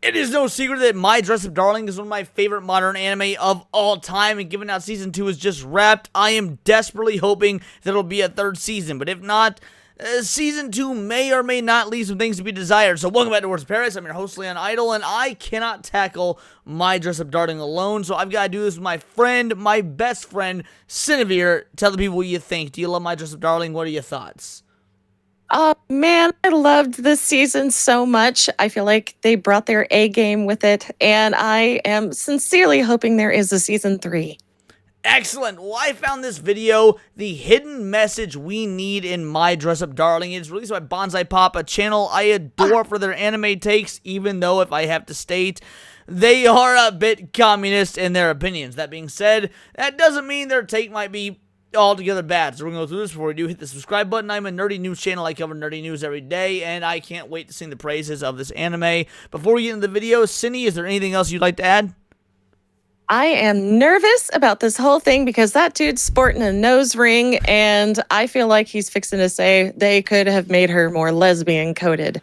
It is no secret that My Dress Up Darling is one of my favorite modern anime of all time, and given out Season 2 is just wrapped, I am desperately hoping that it'll be a third season, but if not, Season 2 may or may not leave some things to be desired. So welcome back to Words of Paradise. I'm your host, Leon Idol, and I cannot tackle My Dress Up Darling alone, so I've got to do this with my friend, my best friend, Cinevere. Tell the people what you think. Do you love My Dress Up Darling? What are your thoughts? Oh man, I loved this season so much. I feel like they brought their A game with it, and I am sincerely hoping there is a season 3. Excellent. Well, I found this video, the hidden message we need in My Dress Up Darling. It's released by Bonsai Pop, a channel I adore for their anime takes, even though, if I have to state, they are a bit communist in their opinions. That being said, that doesn't mean their take might be altogether bad. So we're going to go through this. Before we do, hit the subscribe button. I'm a nerdy news channel. I cover nerdy news every day, and I can't wait to sing the praises of this anime. Before we get into the video, Cindy, is there anything else you'd like to add? I am nervous about this whole thing because that dude's sporting a nose ring, and I feel like he's fixing to say they could have made her more lesbian coded.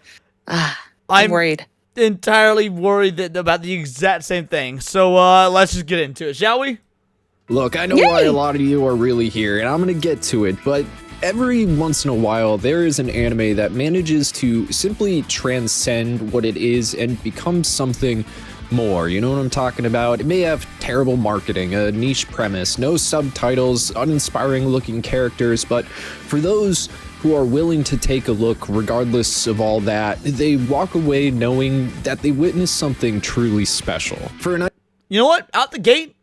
I'm worried. Entirely worried about the exact same thing. So let's just get into it, shall we? Look, I know why a lot of you are really here, and I'm gonna get to it, but every once in a while, there is an anime that manages to simply transcend what it is and become something more. You know what I'm talking about? It may have terrible marketing, a niche premise, no subtitles, uninspiring looking characters, but for those who are willing to take a look regardless of all that, they walk away knowing that they witnessed something truly special. You know what? Out the gate,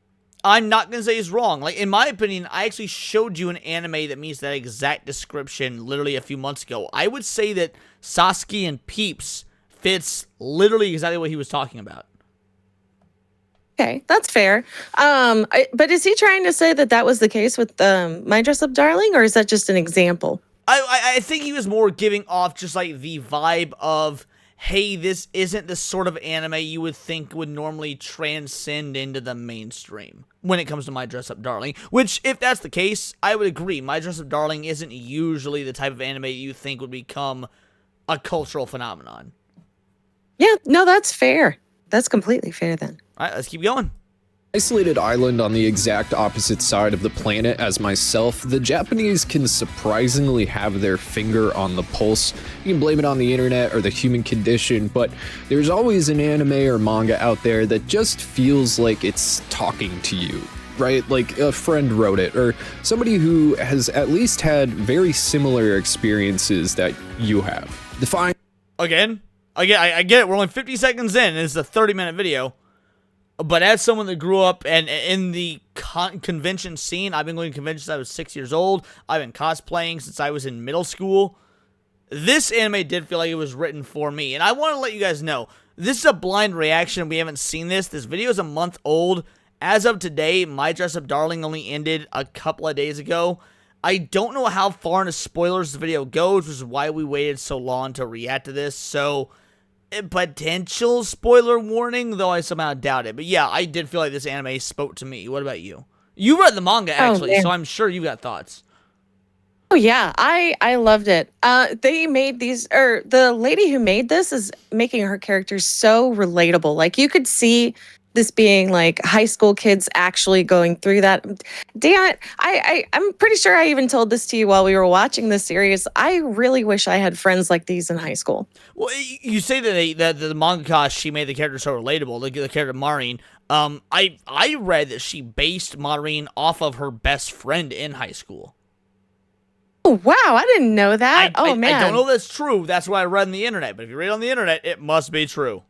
I'm not going to say it's wrong. Like, in my opinion, I actually showed you an anime that meets that exact description literally a few months ago. I would say that Sasuke and Peeps fits literally exactly what he was talking about. Okay, that's fair. But is he trying to say that that was the case with My Dress Up Darling, or is that just an example? I think he was more giving off just like the vibe of, hey, this isn't the sort of anime you would think would normally transcend into the mainstream when it comes to My Dress Up Darling. Which, if that's the case, I would agree. My Dress Up Darling isn't usually the type of anime you think would become a cultural phenomenon. Yeah, no, that's fair. That's completely fair then. All right, let's keep going. Isolated island on the exact opposite side of the planet as myself, the Japanese can surprisingly have their finger on the pulse. You can blame it on the internet or the human condition, but there's always an anime or manga out there that just feels like it's talking to you, right? Like a friend wrote it, or somebody who has at least had very similar experiences that you have. Again, I get it. We're only 50 seconds in, and it's a 30-minute video. But as someone that grew up and in the convention scene, I've been going to conventions since I was 6 years old. I've been cosplaying since I was in middle school. This anime did feel like it was written for me. And I want to let you guys know, this is a blind reaction. We haven't seen this. This video is a month old. As of today, My Dress Up Darling only ended a couple of days ago. I don't know how far into spoilers the video goes, which is why we waited so long to react to this. So, potential spoiler warning, though I somehow doubt it. But yeah, I did feel like this anime spoke to me. What about you? You read the manga, actually, so I'm sure you've got thoughts. Oh yeah, I loved it. They made these, or the lady who made this is making her characters so relatable. Like, you could see this being like high school kids actually going through that. Damn it. I'm pretty sure I even told this to you while we were watching this series. I really wish I had friends like these in high school. Well, you say that the mangaka, she made the character so relatable, the character Marin. I read that she based Marin off of her best friend in high school. Oh, wow. I didn't know that. Man. I don't know if that's true. That's what I read on the internet. But if you read on the internet, it must be true.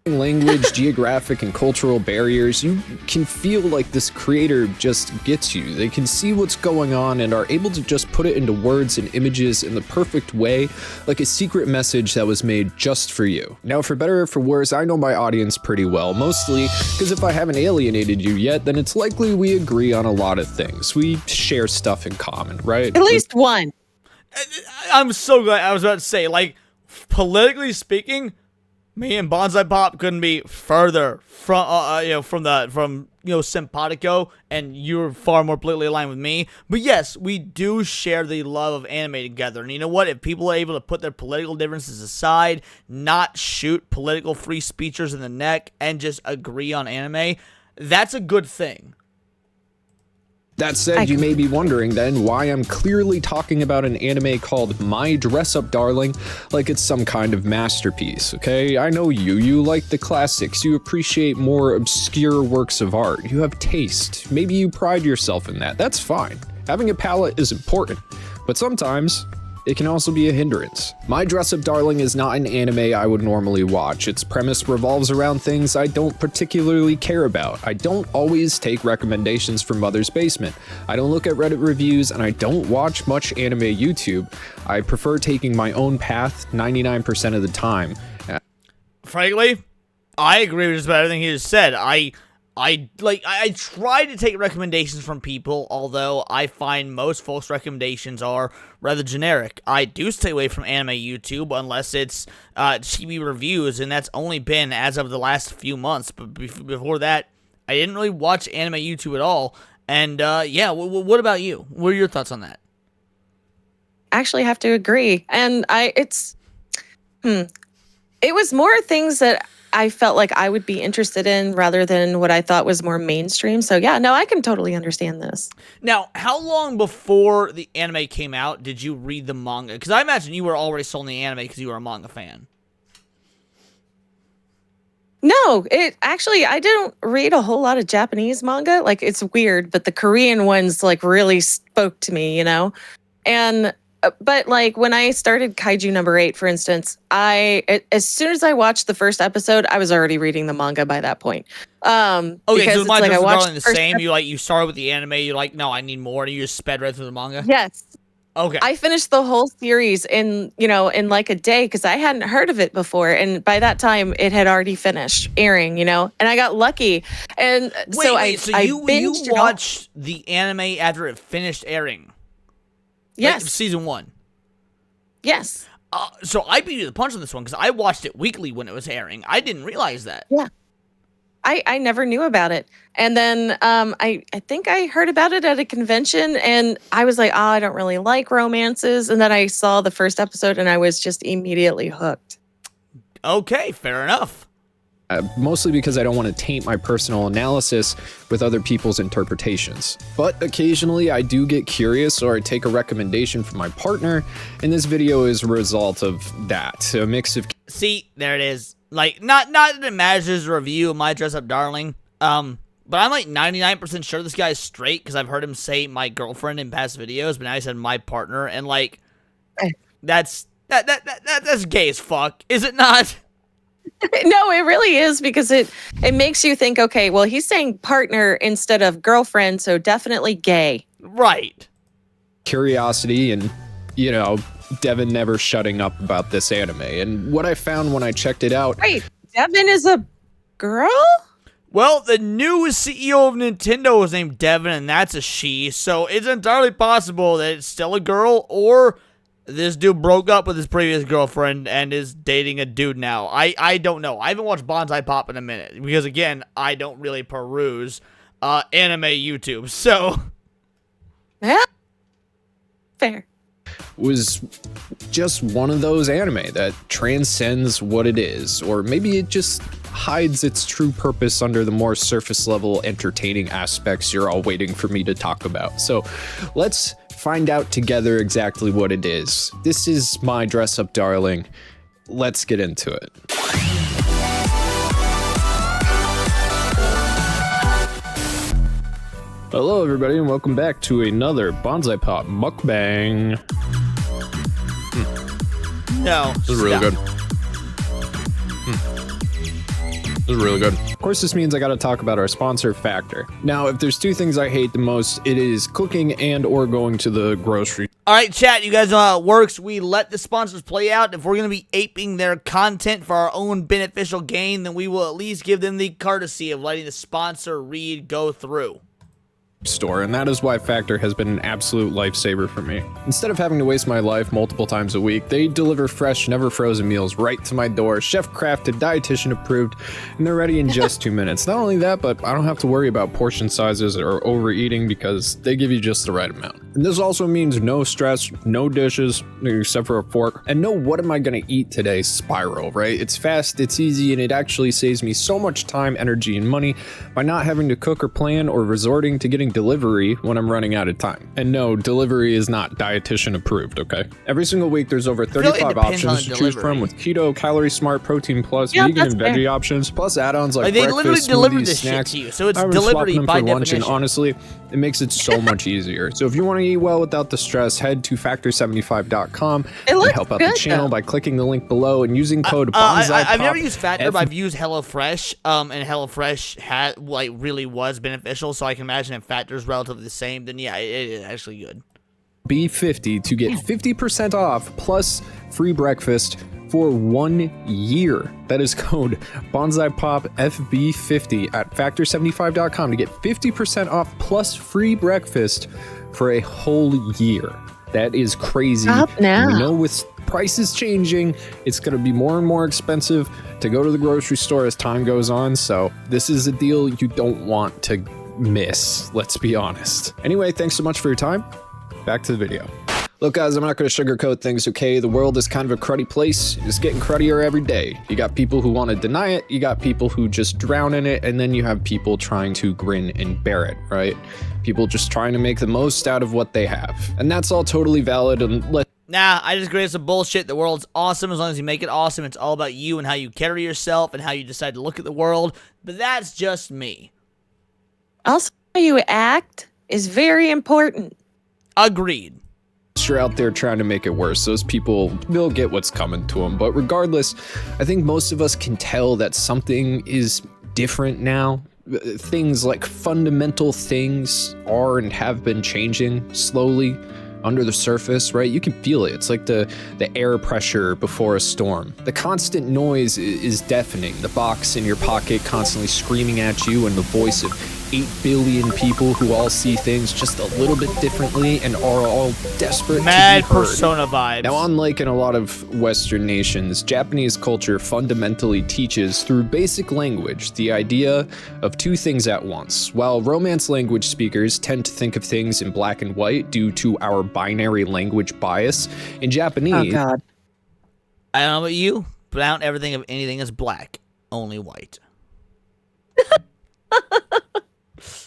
Language, geographic, and cultural barriers, you can feel like this creator just gets you. They can see what's going on and are able to just put it into words and images in the perfect way, like a secret message that was made just for you. Now, for better or for worse, I know my audience pretty well, mostly because if I haven't alienated you yet, then it's likely we agree on a lot of things. We share stuff in common, right? At least one. I'm so glad. I was about to say, like, politically speaking, me and Bonsai Pop couldn't be further from simpatico, and you're far more politically aligned with me. But yes, we do share the love of anime together. And you know what? If people are able to put their political differences aside, not shoot political free speechers in the neck, and just agree on anime, that's a good thing. That said, you may be wondering then why I'm clearly talking about an anime called My Dress Up Darling like it's some kind of masterpiece, okay? I know you like the classics, you appreciate more obscure works of art, you have taste, maybe you pride yourself in that, that's fine. Having a palate is important, but sometimes it can also be a hindrance. My Dress Up Darling is not an anime I would normally watch. Its premise revolves around things I don't particularly care about. I don't always take recommendations from Mother's Basement. I don't look at Reddit reviews, and I don't watch much anime YouTube. I prefer taking my own path 99% of the time. Frankly, I agree with just about everything he just said. I try to take recommendations from people, although I find most folks' recommendations are rather generic. I do stay away from anime YouTube unless it's chibi reviews, and that's only been as of the last few months. But before that, I didn't really watch anime YouTube at all. And yeah, what about you? What are your thoughts on that? Actually have to agree. And it was more things that I felt like I would be interested in rather than what I thought was more mainstream. So yeah, no, I can totally understand this. Now, how long before the anime came out did you read the manga? Because I imagine you were already sold on the anime because you were a manga fan. No, I didn't read a whole lot of Japanese manga. Like, it's weird, but the Korean ones like really spoke to me, And but like when I started Kaiju number 8, for instance, as soon as I watched the first episode, I was already reading the manga by that point. Okay, so it's My like Dress I Up watched Darling the same. You started with the anime. You're like, no, I need more. And you just sped right through the manga. Yes. Okay. I finished the whole series in like a day because I hadn't heard of it before, and by that time it had already finished airing. And I got lucky, and so you binged watched the anime after it finished airing. Yes. Like season 1. Yes. So I beat you to the punch on this one because I watched it weekly when it was airing. I didn't realize that. Yeah. I never knew about it. And then I think I heard about it at a convention, and I was like, oh, I don't really like romances. And then I saw the first episode, and I was just immediately hooked. Okay, fair enough. Mostly because I don't want to taint my personal analysis with other people's interpretations. But occasionally I do get curious or I take a recommendation from my partner, and this video is a result of that. A mix of... See, there it is. Like, not that it matters as a review of My Dress Up Darling, but I'm like 99% sure this guy's straight because I've heard him say my girlfriend in past videos, but now he said my partner, and like, that's gay as fuck, is it not? No, it really is, because it makes you think, okay, well, he's saying partner instead of girlfriend, so definitely gay. Right. Curiosity and, Devin never shutting up about this anime. And what I found when I checked it out... Wait, Devin is a girl? Well, the new CEO of Nintendo is named Devin, and that's a she, so it's entirely possible that it's still a girl, or this dude broke up with his previous girlfriend and is dating a dude now. I don't know. I haven't watched Bonsai Pop in a minute, because again, I don't really peruse anime YouTube, so... Yeah. Fair. Was just one of those anime that transcends what it is, or maybe it just hides its true purpose under the more surface level entertaining aspects you're all waiting for me to talk about. So let's find out together exactly what it is. This is My Dress Up Darling. Let's get into it. Hello everybody and welcome back to another Bonsai Pop mukbang. No. This is really good. This is really good. Of course, this means I gotta talk about our sponsor, Factor. Now, if there's two things I hate the most, it is cooking and or going to the grocery. All right, chat, you guys know how it works. We let the sponsors play out. If we're going to be aping their content for our own beneficial gain, then we will at least give them the courtesy of letting the sponsor read go through. store, and that is why Factor has been an absolute lifesaver for me. Instead of having to waste my life multiple times a week, they deliver fresh, never frozen meals right to my door, chef crafted, dietitian approved, and they're ready in just 2 minutes. Not only that, but I don't have to worry about portion sizes or overeating because they give you just the right amount. And this also means no stress, no dishes, except for a fork, and no what am I gonna eat today spiral, right? It's fast, it's easy, and it actually saves me so much time, energy, and money by not having to cook or plan or resorting to getting delivery when I'm running out of time. And no, delivery is not dietitian approved, okay? Every single week there's over 35 options to choose from with keto, calorie smart, protein plus, vegan and veggie options, plus add-ons like they literally breakfast, deliver smoothies, this snacks. shit to you, so it's I was delivery swapping them by for lunch, and definition. honestly, it makes it so much easier. So if you want to eat well without the stress, head to factor75.com and help out the channel by clicking the link below and using code BonsaiPop. I've never used Factor, but I've used HelloFresh, and HelloFresh really was beneficial, so I can imagine if Factor is relatively the same, then yeah, it is actually good. B50 to get 50% off plus free breakfast for 1 year. That is code BonsaiPopFB50 at factor75.com to get 50% off plus free breakfast for a whole year. That is crazy. Stop now. We know with prices changing, it's going to be more and more expensive to go to the grocery store as time goes on. So this is a deal you don't want to miss. Let's be honest. Anyway, thanks so much for your time. Back to the video. Look, guys, I'm not going to sugarcoat things, okay? The world is kind of a cruddy place. It's getting cruddier every day. You got people who want to deny it. You got people who just drown in it. And then you have people trying to grin and bear it, right? People just trying to make the most out of what they have. And that's all totally valid. And Nah, I just agree with some bullshit. The world's awesome as long as you make it awesome. It's all about you and how you carry yourself and how you decide to look at the world. But that's just me. Also, how you act is very important. Agreed. You're out there trying to make it worse. Those people will get what's coming to them. But regardless, I think most of us can tell that something is different now. Things like fundamental things are and have been changing slowly under the surface, right? You can feel it. It's like the air pressure before a storm. The constant noise is deafening. The box in your pocket constantly screaming at you, and the voice of 8 billion people who all see things just a little bit differently and are all desperate Mad to be heard. persona vibes. Now, unlike in a lot of Western nations, Japanese culture fundamentally teaches through basic language the idea of two things at once. While Romance language speakers tend to think of things in black and white due to our binary language bias, in Japanese... Oh, God. I don't know about you, but I don't ever think of anything as black, only white.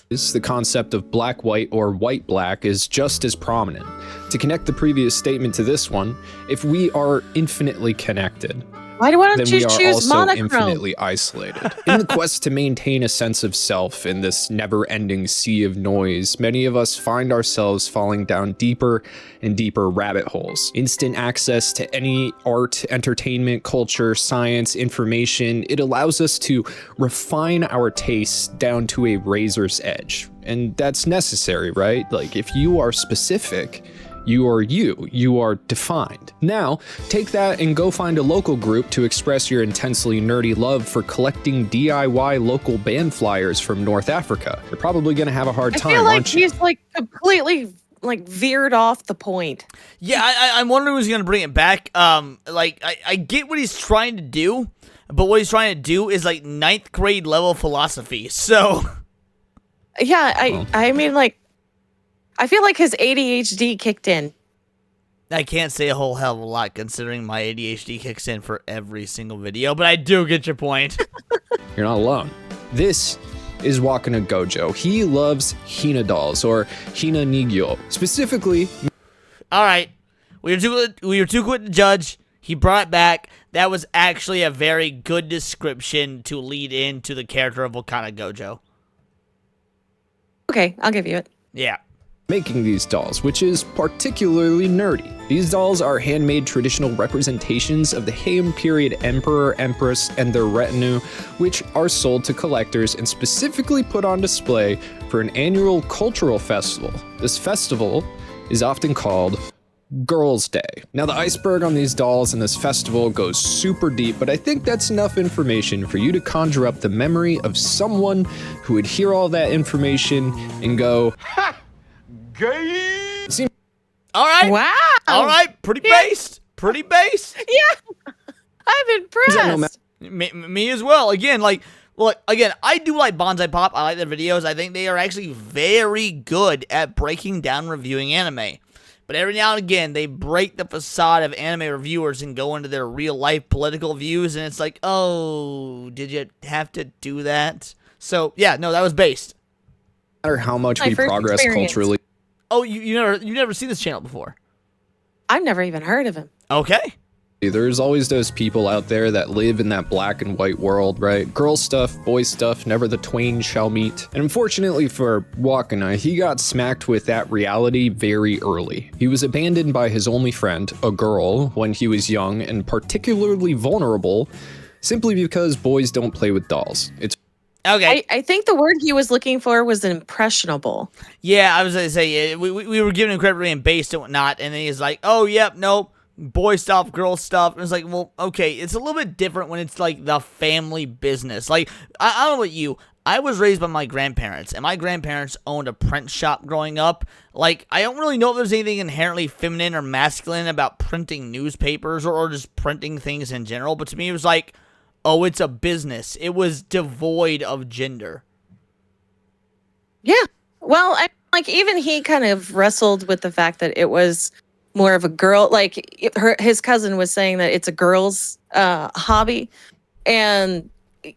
The concept of black-white or white-black is just as prominent. To connect the previous statement to this one, if we are infinitely connected, Why don't then you we are choose also monochrome? infinitely isolated. In the quest to maintain a sense of self in this never-ending sea of noise, many of us find ourselves falling down deeper and deeper rabbit holes. Instant access to any art, entertainment, culture, science, information, it allows us to refine our tastes down to a razor's edge. And that's necessary, right? Like, if you are specific, you are defined. Now, take that and go find a local group to express your intensely nerdy love for collecting DIY local band flyers from North Africa. You're probably gonna have a hard time, I feel like aren't you? he's like completely veered off the point. Yeah, I'm wondering who's gonna bring it back. I get what he's trying to do, but what he's trying to do is like 9th grade level philosophy. So, Yeah, I mean, like, I feel like his ADHD kicked in. I can't say a whole hell of a lot considering my ADHD kicks in for every single video, but I do get your point. You're not alone. This is Wakana Gojo. He loves Hina dolls, or Hina Nigyo. Specifically... All right, we were too quick to judge. He brought it back. That was actually a very good description to lead into the character of Wakana Gojo. Okay, I'll give you it. Yeah. Making these dolls, which is particularly nerdy. These dolls are handmade traditional representations of the Heian period emperor, empress, and their retinue, which are sold to collectors and specifically put on display for an annual cultural festival. This festival is often called Girls' Day. Now, the iceberg on these dolls in this festival goes super deep, but I think that's enough information for you to conjure up the memory of someone who would hear all that information and go, "Ha! Gay!" All right. Wow. All right. Pretty based. Pretty based. Yeah. I'm impressed. Me as well. Again, I do like Bonsai Pop. I like their videos. I think they are actually very good at breaking down reviewing anime. But every now and again, they break the facade of anime reviewers and go into their real-life political views, and it's like, oh, did you have to do that? So, yeah, no, that was based. No matter how much My we first progress experience. culturally. Oh, you never seen this channel before? I've never even heard of him. Okay. There's always those people out there that live in that black and white world, right? Girl stuff, boy stuff, never the twain shall meet. And unfortunately for Wakana, he got smacked with that reality very early. He was abandoned by his only friend, a girl, when he was young and particularly vulnerable, simply because boys don't play with dolls. It's Okay. I think the word he was looking for was impressionable. Yeah, I was going to say, we were giving him credit for being based and whatnot, and then he's like, oh, yep, nope. Boy stuff, girl stuff. And it's like, well, okay, it's a little bit different when it's like the family business. Like, I don't know about you. I was raised by my grandparents, and my grandparents owned a print shop growing up. Like, I don't really know if there's anything inherently feminine or masculine about printing newspapers or just printing things in general. But to me, it was like, oh, it's a business. It was devoid of gender. Yeah. Well, like even he kind of wrestled with the fact that it was more of a girl, like his cousin was saying that it's a girl's hobby, and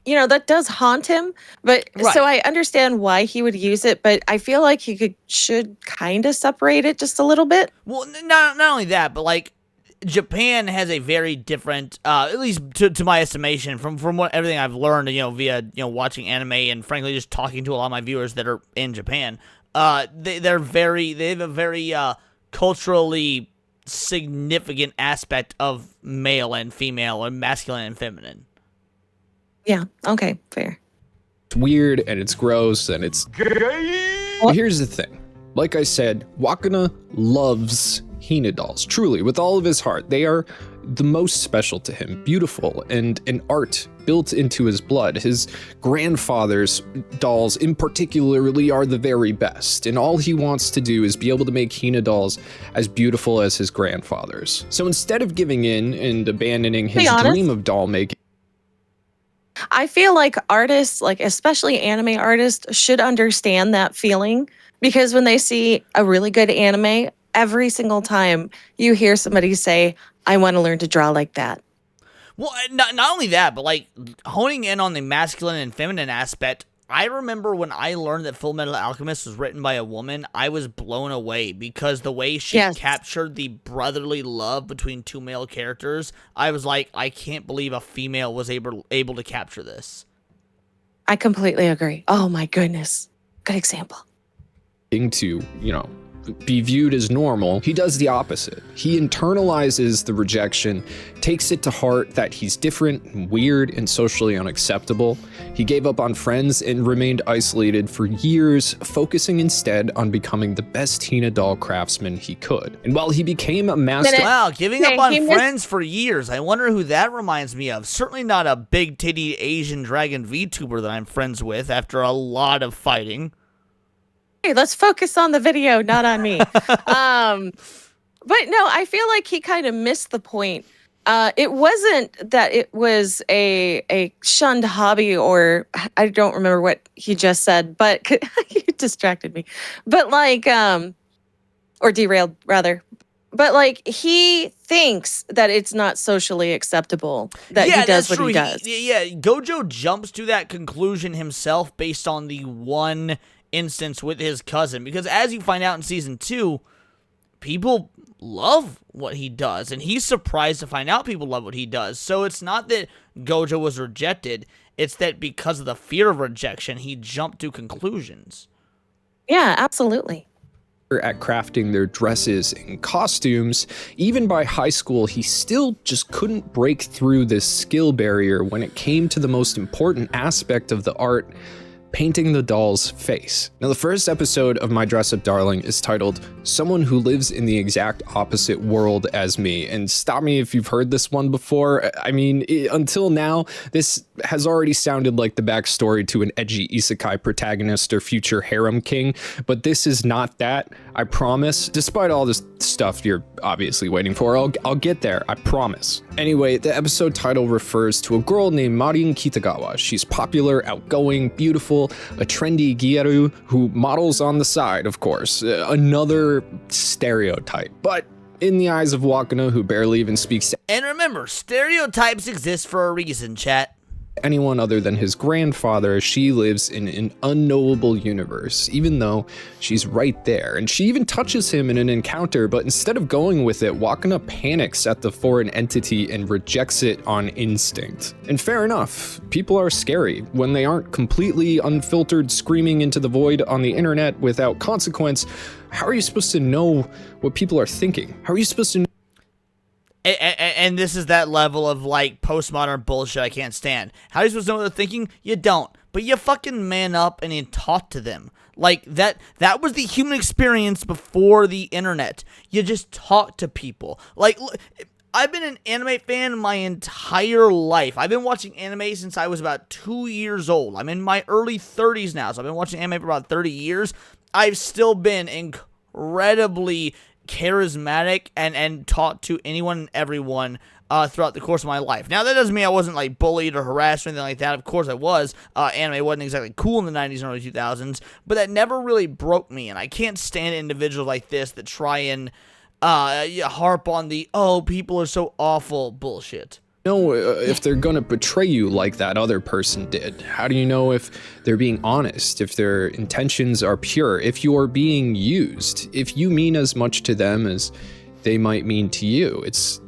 that does haunt him. But Right. So I understand why he would use it, but I feel like he should kind of separate it just a little bit. Well, not only that, but like Japan has a very different, at least to my estimation, from what everything I've learned, via watching anime and frankly just talking to a lot of my viewers that are in Japan. They have a very culturally significant aspect of male and female, or masculine and feminine. Yeah. Okay. Fair. weird and it's gross and it's But here's the thing. Like I said, Wakana loves Hina dolls, truly, with all of his heart. They are the most special to him, beautiful, and an art built into his blood. His grandfather's dolls in particularly are the very best, and all he wants to do is be able to make Hina dolls as beautiful as his grandfather's. So instead of giving in and abandoning his dream of doll making, I feel like artists, like especially anime artists, should understand that feeling, because when they see a really good anime, every single time you hear somebody say, I want to learn to draw like that. Well, not only that, but like honing in on the masculine and feminine aspect, I remember when I learned that Full Metal Alchemist was written by a woman, I was blown away because the way she captured the brotherly love between two male characters, I was like, I can't believe a female was able to capture this. I completely agree. Oh my goodness. Good example. To, be viewed as normal, he does the opposite. He internalizes the rejection, takes it to heart that he's different and weird and socially unacceptable. He gave up on friends and remained isolated for years, focusing instead on becoming the best Hina doll craftsman he could. And while he became a master— Wow, giving up on friends for years. I wonder who that reminds me of. Certainly not a big-titty Asian dragon VTuber that I'm friends with after a lot of fighting. Hey, let's focus on the video, not on me. But no, I feel like he kind of missed the point. It wasn't that it was a shunned hobby, or I don't remember what he just said, but he distracted me. But like, or derailed rather. But like, he thinks that it's not socially acceptable that he does what he does. Yeah, Gojo jumps to that conclusion himself based on the one instance with his cousin, because as you find out in season 2, people love what he does, and he's surprised to find out people love what he does. So it's not that Gojo was rejected, it's that because of the fear of rejection, he jumped to conclusions. Yeah, absolutely. At crafting their dresses and costumes. Even by high school, he still just couldn't break through this skill barrier when it came to the most important aspect of the art, painting the doll's face. Now, the first episode of My Dress Up Darling is titled Someone Who Lives in the Exact Opposite World as Me. And stop me if you've heard this one before. I mean, until now, this has already sounded like the backstory to an edgy isekai protagonist or future harem king, but this is not that, I promise. Despite all this stuff you're obviously waiting for, I'll get there, I promise. Anyway, the episode title refers to a girl named Marin Kitagawa. She's popular, outgoing, beautiful, a trendy gyaru who models on the side, of course. Another stereotype, but in the eyes of Wakana, who barely even speaks And remember, stereotypes exist for a reason, chat. anyone other than his grandfather, she lives in an unknowable universe, even though she's right there. And she even touches him in an encounter, but instead of going with it, Wakana panics at the foreign entity and rejects it on instinct. And fair enough, people are scary when they aren't completely unfiltered screaming into the void on the internet without consequence. How are you supposed to know what people are thinking? How are you supposed to know? And this is that level of, like, postmodern bullshit I can't stand. How are you supposed to know what they're thinking? You don't. But you fucking man up and you talk to them. Like, that was the human experience before the internet. You just talk to people. Like, look, I've been an anime fan my entire life. I've been watching anime since I was about 2 years old. I'm in my early 30s now, so I've been watching anime for about 30 years. I've still been incredibly charismatic and taught to anyone and everyone throughout the course of my life. Now, that doesn't mean I wasn't, like, bullied or harassed or anything like that. Of course I was. Anime wasn't exactly cool in the 90s and early 2000s, but that never really broke me, and I can't stand individuals like this that try and harp on the, oh, people are so awful bullshit. Know if they're gonna betray you like that other person did? How do you know if they're being honest, if their intentions are pure, if you're being used, if you mean as much to them as they might mean to you? It's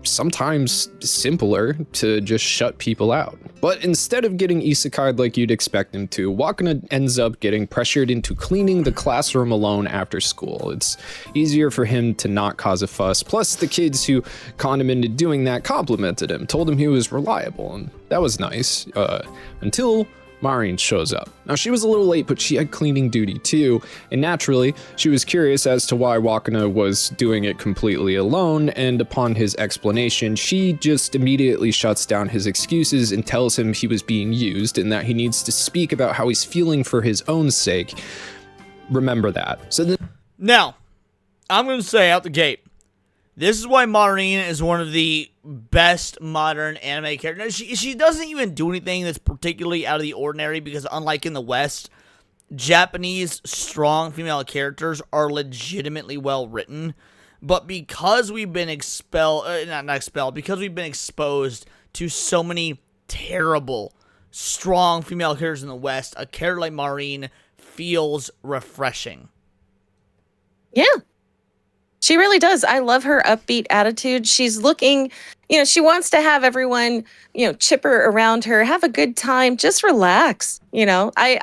sometimes simpler to just shut people out. But instead of getting isekai'd like you'd expect him to, Wakana ends up getting pressured into cleaning the classroom alone after school. It's easier for him to not cause a fuss. Plus, the kids who conned him into doing that complimented him, told him he was reliable, and that was nice, until Marin shows up. Now, she was a little late, but she had cleaning duty too, and naturally, she was curious as to why Wakana was doing it completely alone, and upon his explanation, she just immediately shuts down his excuses and tells him he was being used and that he needs to speak about how he's feeling for his own sake. Remember that. So then, Now, I'm going to say out the gate, this is why Marin is one of the best modern anime characters. She doesn't even do anything that's particularly out of the ordinary, because unlike in the West, Japanese strong female characters are legitimately well written. But because we've been because we've been exposed to so many terrible, strong female characters in the West, a character like Marin feels refreshing. Yeah. She really does. I love her upbeat attitude. She's looking, she wants to have everyone, chipper around her, have a good time, just relax. I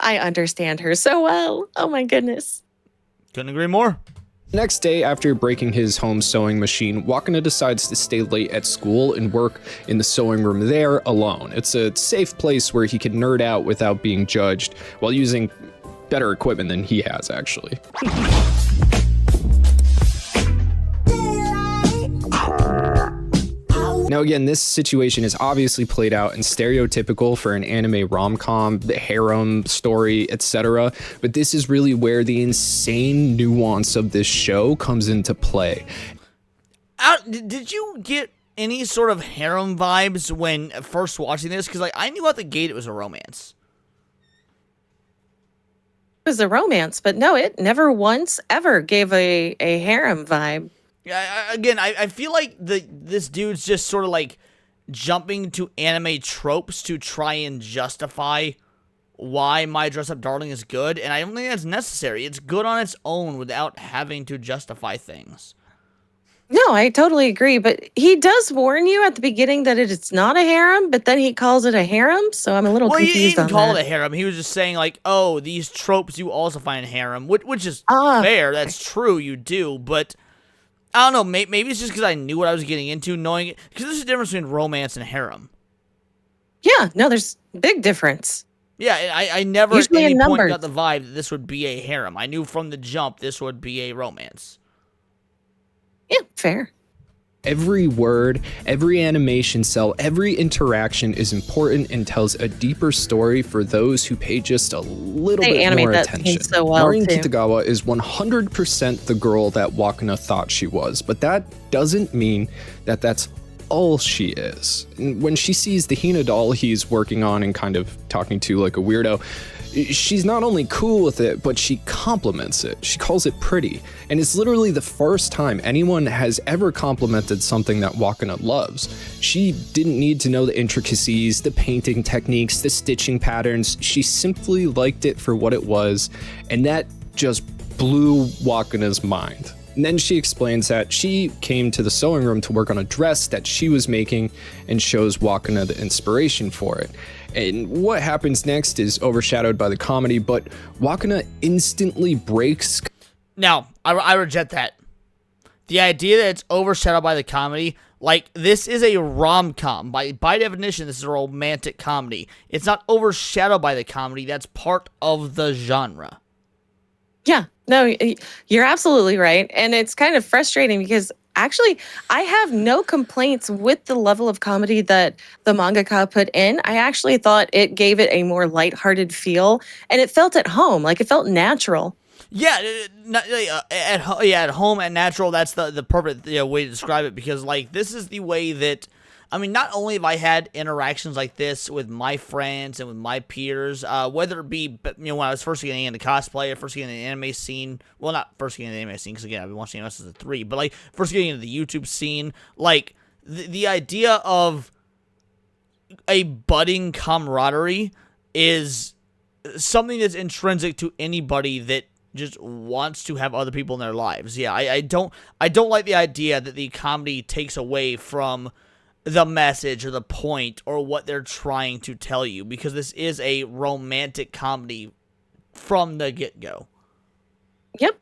understand her so well. Oh my goodness. Couldn't agree more. next day, after breaking his home sewing machine, Wakana decides to stay late at school and work in the sewing room there alone. It's a safe place where he can nerd out without being judged while using better equipment than he has, actually. Now again, this situation is obviously played out and stereotypical for an anime rom-com, the harem story, etc. But this is really where the insane nuance of this show comes into play. Did you get any sort of harem vibes when first watching this? Because I knew out the gate it was a romance. It was a romance, but no, it never once ever gave a harem vibe. Yeah, I feel like this dude's just sort of like jumping to anime tropes to try and justify why My Dress Up Darling is good, and I don't think that's necessary. It's good on its own without having to justify things. No, I totally agree, but he does warn you at the beginning that it's not a harem, but then he calls it a harem, so I'm a little confused on that. He didn't call it a harem. He was just saying, like, oh, these tropes you also find in harem, which is fair. That's true, you do, but I don't know, maybe it's just because I knew what I was getting into, knowing it, because there's a difference between romance and harem. Yeah, no, there's a big difference. Yeah, I never Usually at in any point numbers. got the vibe that this would be a harem. I knew from the jump this would be a romance. Yeah, fair. Every word, every animation cell, every interaction is important and tells a deeper story for those who pay just a little They bit animate more that attention. scene so well, Marin too. Kitagawa is 100% the girl that Wakana thought she was, but that doesn't mean that that's all she is. And when she sees the Hina doll he's working on and kind of talking to like a weirdo, she's not only cool with it, but she compliments it. She calls it pretty. And it's literally the first time anyone has ever complimented something that Wakana loves. She didn't need to know the intricacies, the painting techniques, the stitching patterns. She simply liked it for what it was, and that just blew Wakana's mind. And then she explains that she came to the sewing room to work on a dress that she was making and shows Wakana the inspiration for it. And what happens next is overshadowed by the comedy, but Wakana instantly breaks. Now, I reject that. The idea that it's overshadowed by the comedy, like, this is a rom-com. By definition, this is a romantic comedy. It's not overshadowed by the comedy. That's part of the genre. Yeah, no, you're absolutely right. And it's kind of frustrating because actually, I have no complaints with the level of comedy that the mangaka put in. I actually thought it gave it a more lighthearted feel, and it felt at home, like it felt natural. Yeah, at home and natural. That's the perfect way to describe it, because like this is the way that, I mean, not only have I had interactions like this with my friends and with my peers, whether it be when I was first getting into cosplay or first getting into the anime scene. Well, not first getting into the anime scene, because again I've been watching anime since 3, but like first getting into the YouTube scene, like the idea of a budding camaraderie is something that's intrinsic to anybody that just wants to have other people in their lives. Yeah, I don't like the idea that the comedy takes away from the message or the point or what they're trying to tell you, because this is a romantic comedy from the get-go. Yep.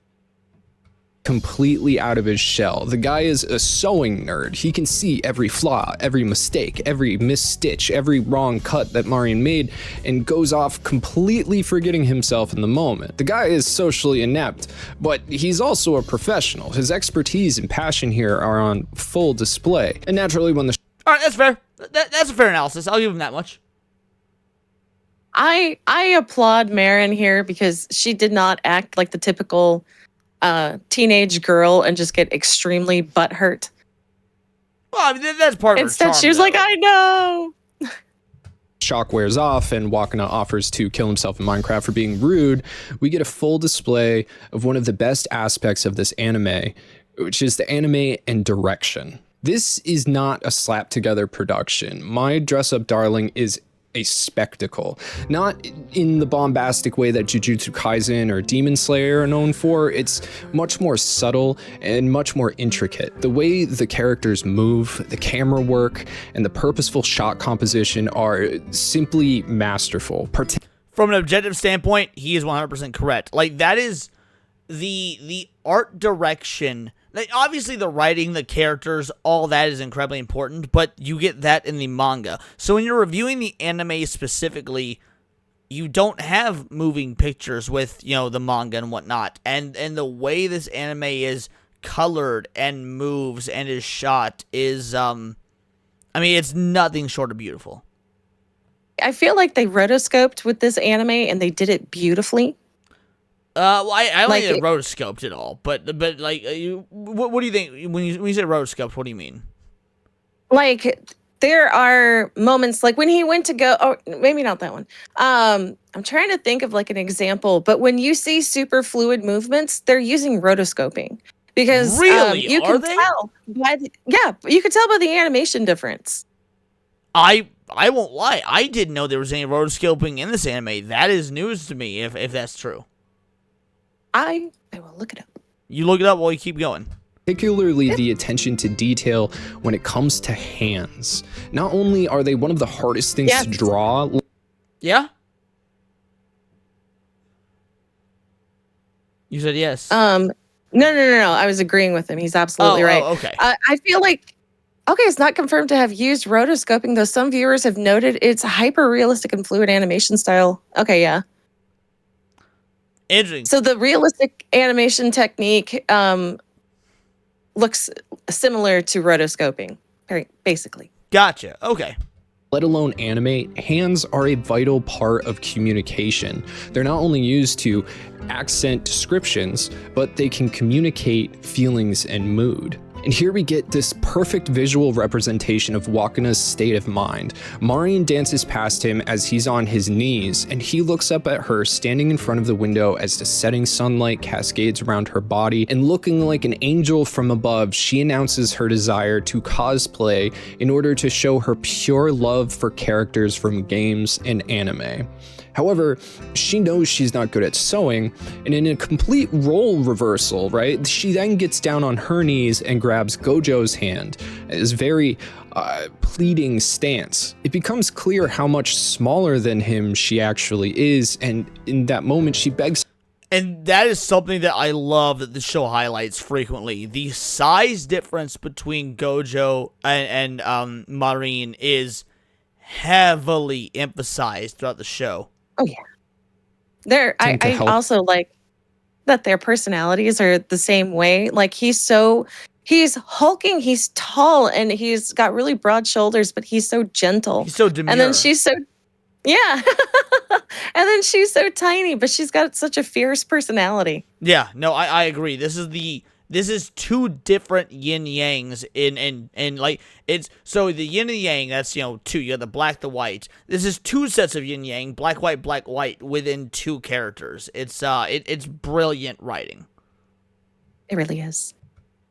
Completely out of his shell. The guy is a sewing nerd. He can see every flaw, every mistake, every misstitch, every wrong cut that Marin made, and goes off completely forgetting himself in the moment. The guy is socially inept, but he's also a professional. His expertise and passion here are on full display. And naturally, when the All right, that's fair. That's a fair analysis. I'll give him that much. I applaud Marin here because she did not act like the typical teenage girl and just get extremely butthurt. Well, I mean, that's part of her Instead, charm, she was though. like, I know. shock wears off and Wakana offers to kill himself in Minecraft for being rude, we get a full display of one of the best aspects of this anime, which is the anime and direction. This is not a slap together production. My Dress Up Darling is a spectacle, not in the bombastic way that Jujutsu Kaisen or Demon Slayer are known for. It's much more subtle and much more intricate. The way the characters move, the camera work, and the purposeful shot composition are simply masterful. From an objective standpoint, he is 100% correct. Like, that is the art direction. Like, obviously, the writing, the characters, all that is incredibly important, but you get that in the manga. So when you're reviewing the anime specifically, you don't have moving pictures with, you know, the manga and whatnot. And the way this anime is colored and moves and is shot is, I mean, it's nothing short of beautiful. I feel like they rotoscoped with this anime and they did it beautifully. Well, I only Like did rotoscoped it all, but like, what do you think when you say rotoscoped? What do you mean? Like, there are moments like when he went to go, or maybe not that one. I'm trying to think of like an example, but when you see super fluid movements, they're using rotoscoping because Really? you Are can they? tell by you can tell by the animation difference. I won't lie. I didn't know there was any rotoscoping in this anime. That is news to me, if that's true. I will look it up. You look it up while you keep going. Particularly the attention to detail when it comes to hands. Not only are they one of the hardest things to draw. Yeah? You said yes. No. I was agreeing with him. He's absolutely right. Oh, okay. I feel like Okay, it's not confirmed to have used rotoscoping, though some viewers have noted its hyper-realistic and fluid animation style. Okay, yeah. Interesting. So the realistic animation technique looks similar to rotoscoping, basically. Gotcha. Okay. Let alone animate, hands are a vital part of communication. They're not only used to accent descriptions, but they can communicate feelings and mood. And here we get this perfect visual representation of Wakana's state of mind. Marin dances past him as he's on his knees, and he looks up at her standing in front of the window as the setting sunlight cascades around her body, and looking like an angel from above, she announces her desire to cosplay in order to show her pure love for characters from games and anime. However, she knows she's not good at sewing, and in a complete role reversal, right, she then gets down on her knees and grabs Gojo's hand. It's very pleading stance. It becomes clear how much smaller than him she actually is, and in that moment she begs. And that is something that I love that the show highlights frequently. The size difference between Gojo and Marin is heavily emphasized throughout the show. Oh yeah. I also like that their personalities are the same way. Like he's hulking, he's tall, and he's got really broad shoulders, but he's so gentle. He's so demure. And then she's so yeah. And then she's so tiny, but she's got such a fierce personality. Yeah, no, I agree. This is two different yin yangs in like it's so the yin and yang, that's two, you got the black, the white. This is two sets of yin yang, black white within two characters. It's brilliant writing. It really is.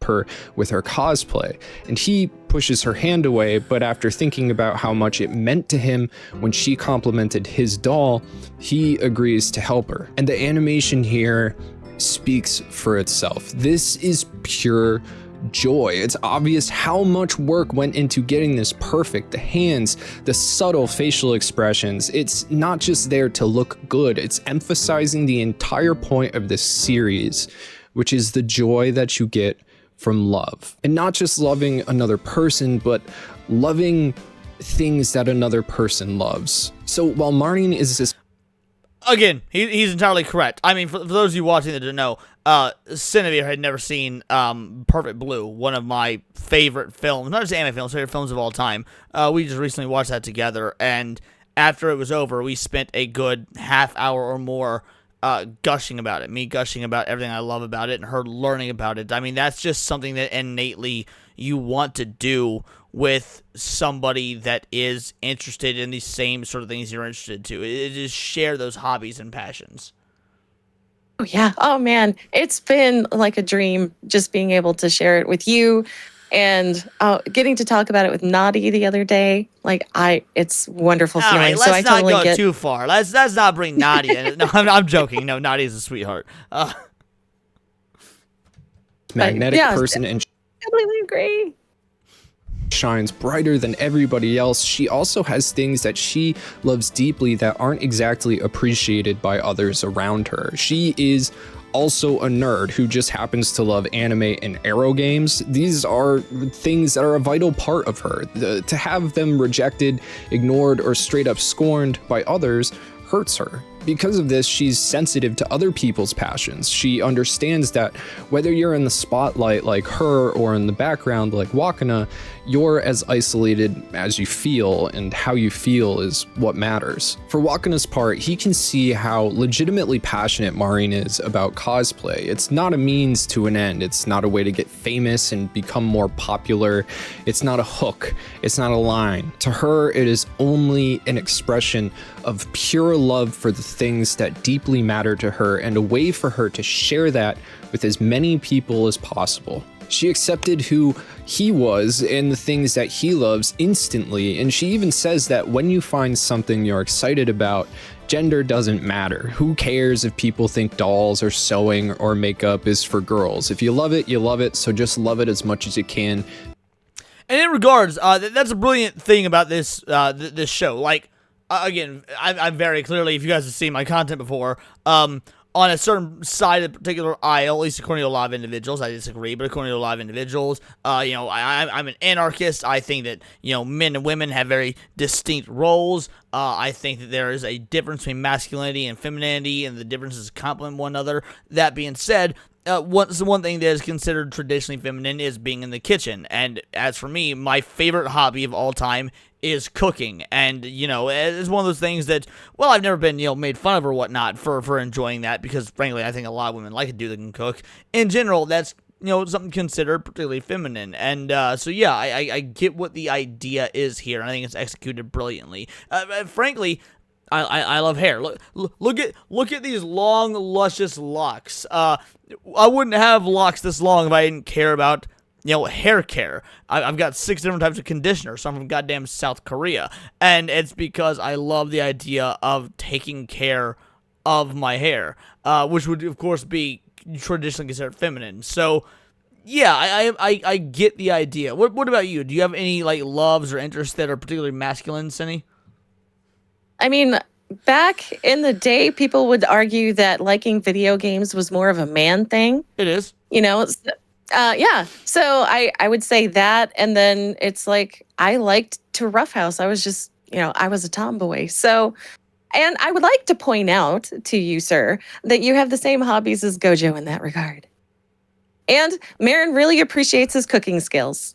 Her with her cosplay, and he pushes her hand away, but after thinking about how much it meant to him when she complimented his doll, he agrees to help her. And the animation here speaks for itself. This is pure joy. It's obvious how much work went into getting this perfect. The hands, the subtle facial expressions. It's not just there to look good, it's emphasizing the entire point of this series, which is the joy that you get from love. And not just loving another person, but loving things that another person loves. So while Marin is this... Again, he's entirely correct. I mean, for those of you watching that don't know, Cinevere had never seen Perfect Blue, one of my favorite films, not just anime films, favorite films of all time. We just recently watched that together, and after it was over, we spent a good half hour or more gushing about it. Me gushing about everything I love about it, and her learning about it. I mean, that's just something that innately you want to do with somebody that is interested in the same sort of things you're interested to. It is share those hobbies and passions. Oh yeah. Oh man, it's been like a dream just being able to share it with you, and getting to talk about it with Nadi the other day. Like it's wonderful feeling. All right, so I let's not totally go too far. Let's not bring Nadi in. No, I'm joking. No, Nadi is a sweetheart. Magnetic person, and completely agree. Shines brighter than everybody else. She also has things that she loves deeply that aren't exactly appreciated by others around her. She is also a nerd who just happens to love anime and arrow games. These are things that are a vital part of her. To have them rejected, ignored, or straight up scorned by others hurts her. Because of this, she's sensitive to other people's passions. She understands that whether you're in the spotlight like her or in the background like Wakana, you're as isolated as you feel, and how you feel is what matters. For Wakana's part, he can see how legitimately passionate Marin is about cosplay. It's not a means to an end. It's not a way to get famous and become more popular. It's not a hook. It's not a line. To her, it is only an expression of pure love for the things that deeply matter to her, and a way for her to share that with as many people as possible. She accepted who he was and the things that he loves instantly, and she even says that when you find something you're excited about, gender doesn't matter. Who cares if people think dolls or sewing or makeup is for girls? If you love it, you love it, so just love it as much as you can. And in regards, that's a brilliant thing about this this show. Like, again, I'm very clearly, if you guys have seen my content before, on a certain side of the particular aisle, at least according to a lot of individuals. I disagree, but according to a lot of individuals, I'm an anarchist. I think that, men and women have very distinct roles. I think that there is a difference between masculinity and femininity, and the differences complement one another. That being said, one thing that is considered traditionally feminine is being in the kitchen. And as for me, my favorite hobby of all time is cooking. And, it's one of those things that, well, I've never been, made fun of or whatnot for enjoying that, because frankly, I think a lot of women like to do that can cook. In general, that's, something considered particularly feminine. And so, yeah, I get what the idea is here, and I think it's executed brilliantly. Frankly, I love hair. Look at these long, luscious locks. I wouldn't have locks this long if I didn't care about, hair care. I've got 6 different types of conditioner. Some from goddamn South Korea, and it's because I love the idea of taking care of my hair, which would of course be traditionally considered feminine. So, yeah, I get the idea. What about you? Do you have any loves or interests that are particularly masculine, Cindy? I mean, back in the day, people would argue that liking video games was more of a man thing. It is. Yeah. So I would say that. And then it's I liked to roughhouse. I was just, I was a tomboy. So, and I would like to point out to you, sir, that you have the same hobbies as Gojo in that regard. And Marin really appreciates his cooking skills.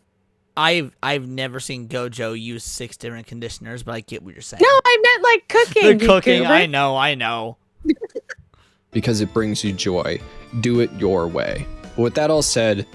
I've never seen Gojo use 6 different conditioners, but I get what you're saying. No, I meant cooking. The cooking, I know. Because it brings you joy. Do it your way. But with that all said,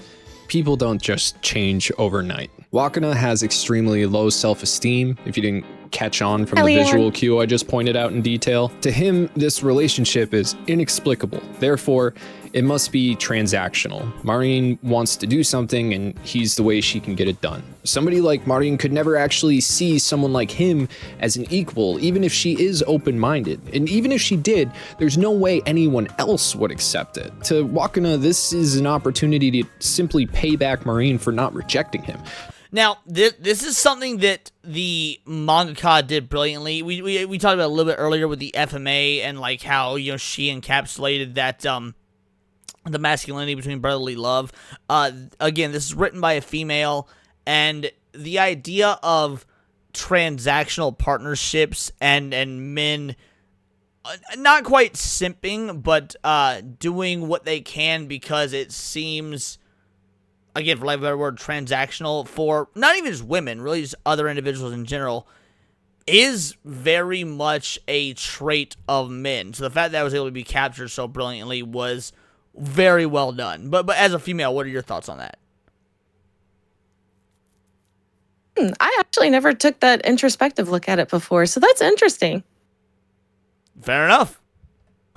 people don't just change overnight. Wakana has extremely low self-esteem, if you didn't catch on from the visual cue I just pointed out in detail. To him, this relationship is inexplicable. Therefore, it must be transactional. Marin wants to do something, and he's the way she can get it done. Somebody like Marin could never actually see someone like him as an equal, even if she is open-minded. And even if she did, there's no way anyone else would accept it. To Wakana, this is an opportunity to simply pay back Marin for not rejecting him. Now, this is something that the mangaka did brilliantly. We talked about it a little bit earlier with the FMA and how she encapsulated that the masculinity between brotherly love. Again, this is written by a female, and the idea of transactional partnerships and men not quite simping, but doing what they can because it seems, again, for lack of a better word, transactional for not even just women, really just other individuals in general, is very much a trait of men. So the fact that I was able to be captured so brilliantly was very well done. But as a female, what are your thoughts on that? I actually never took that introspective look at it before, so that's interesting. Fair enough.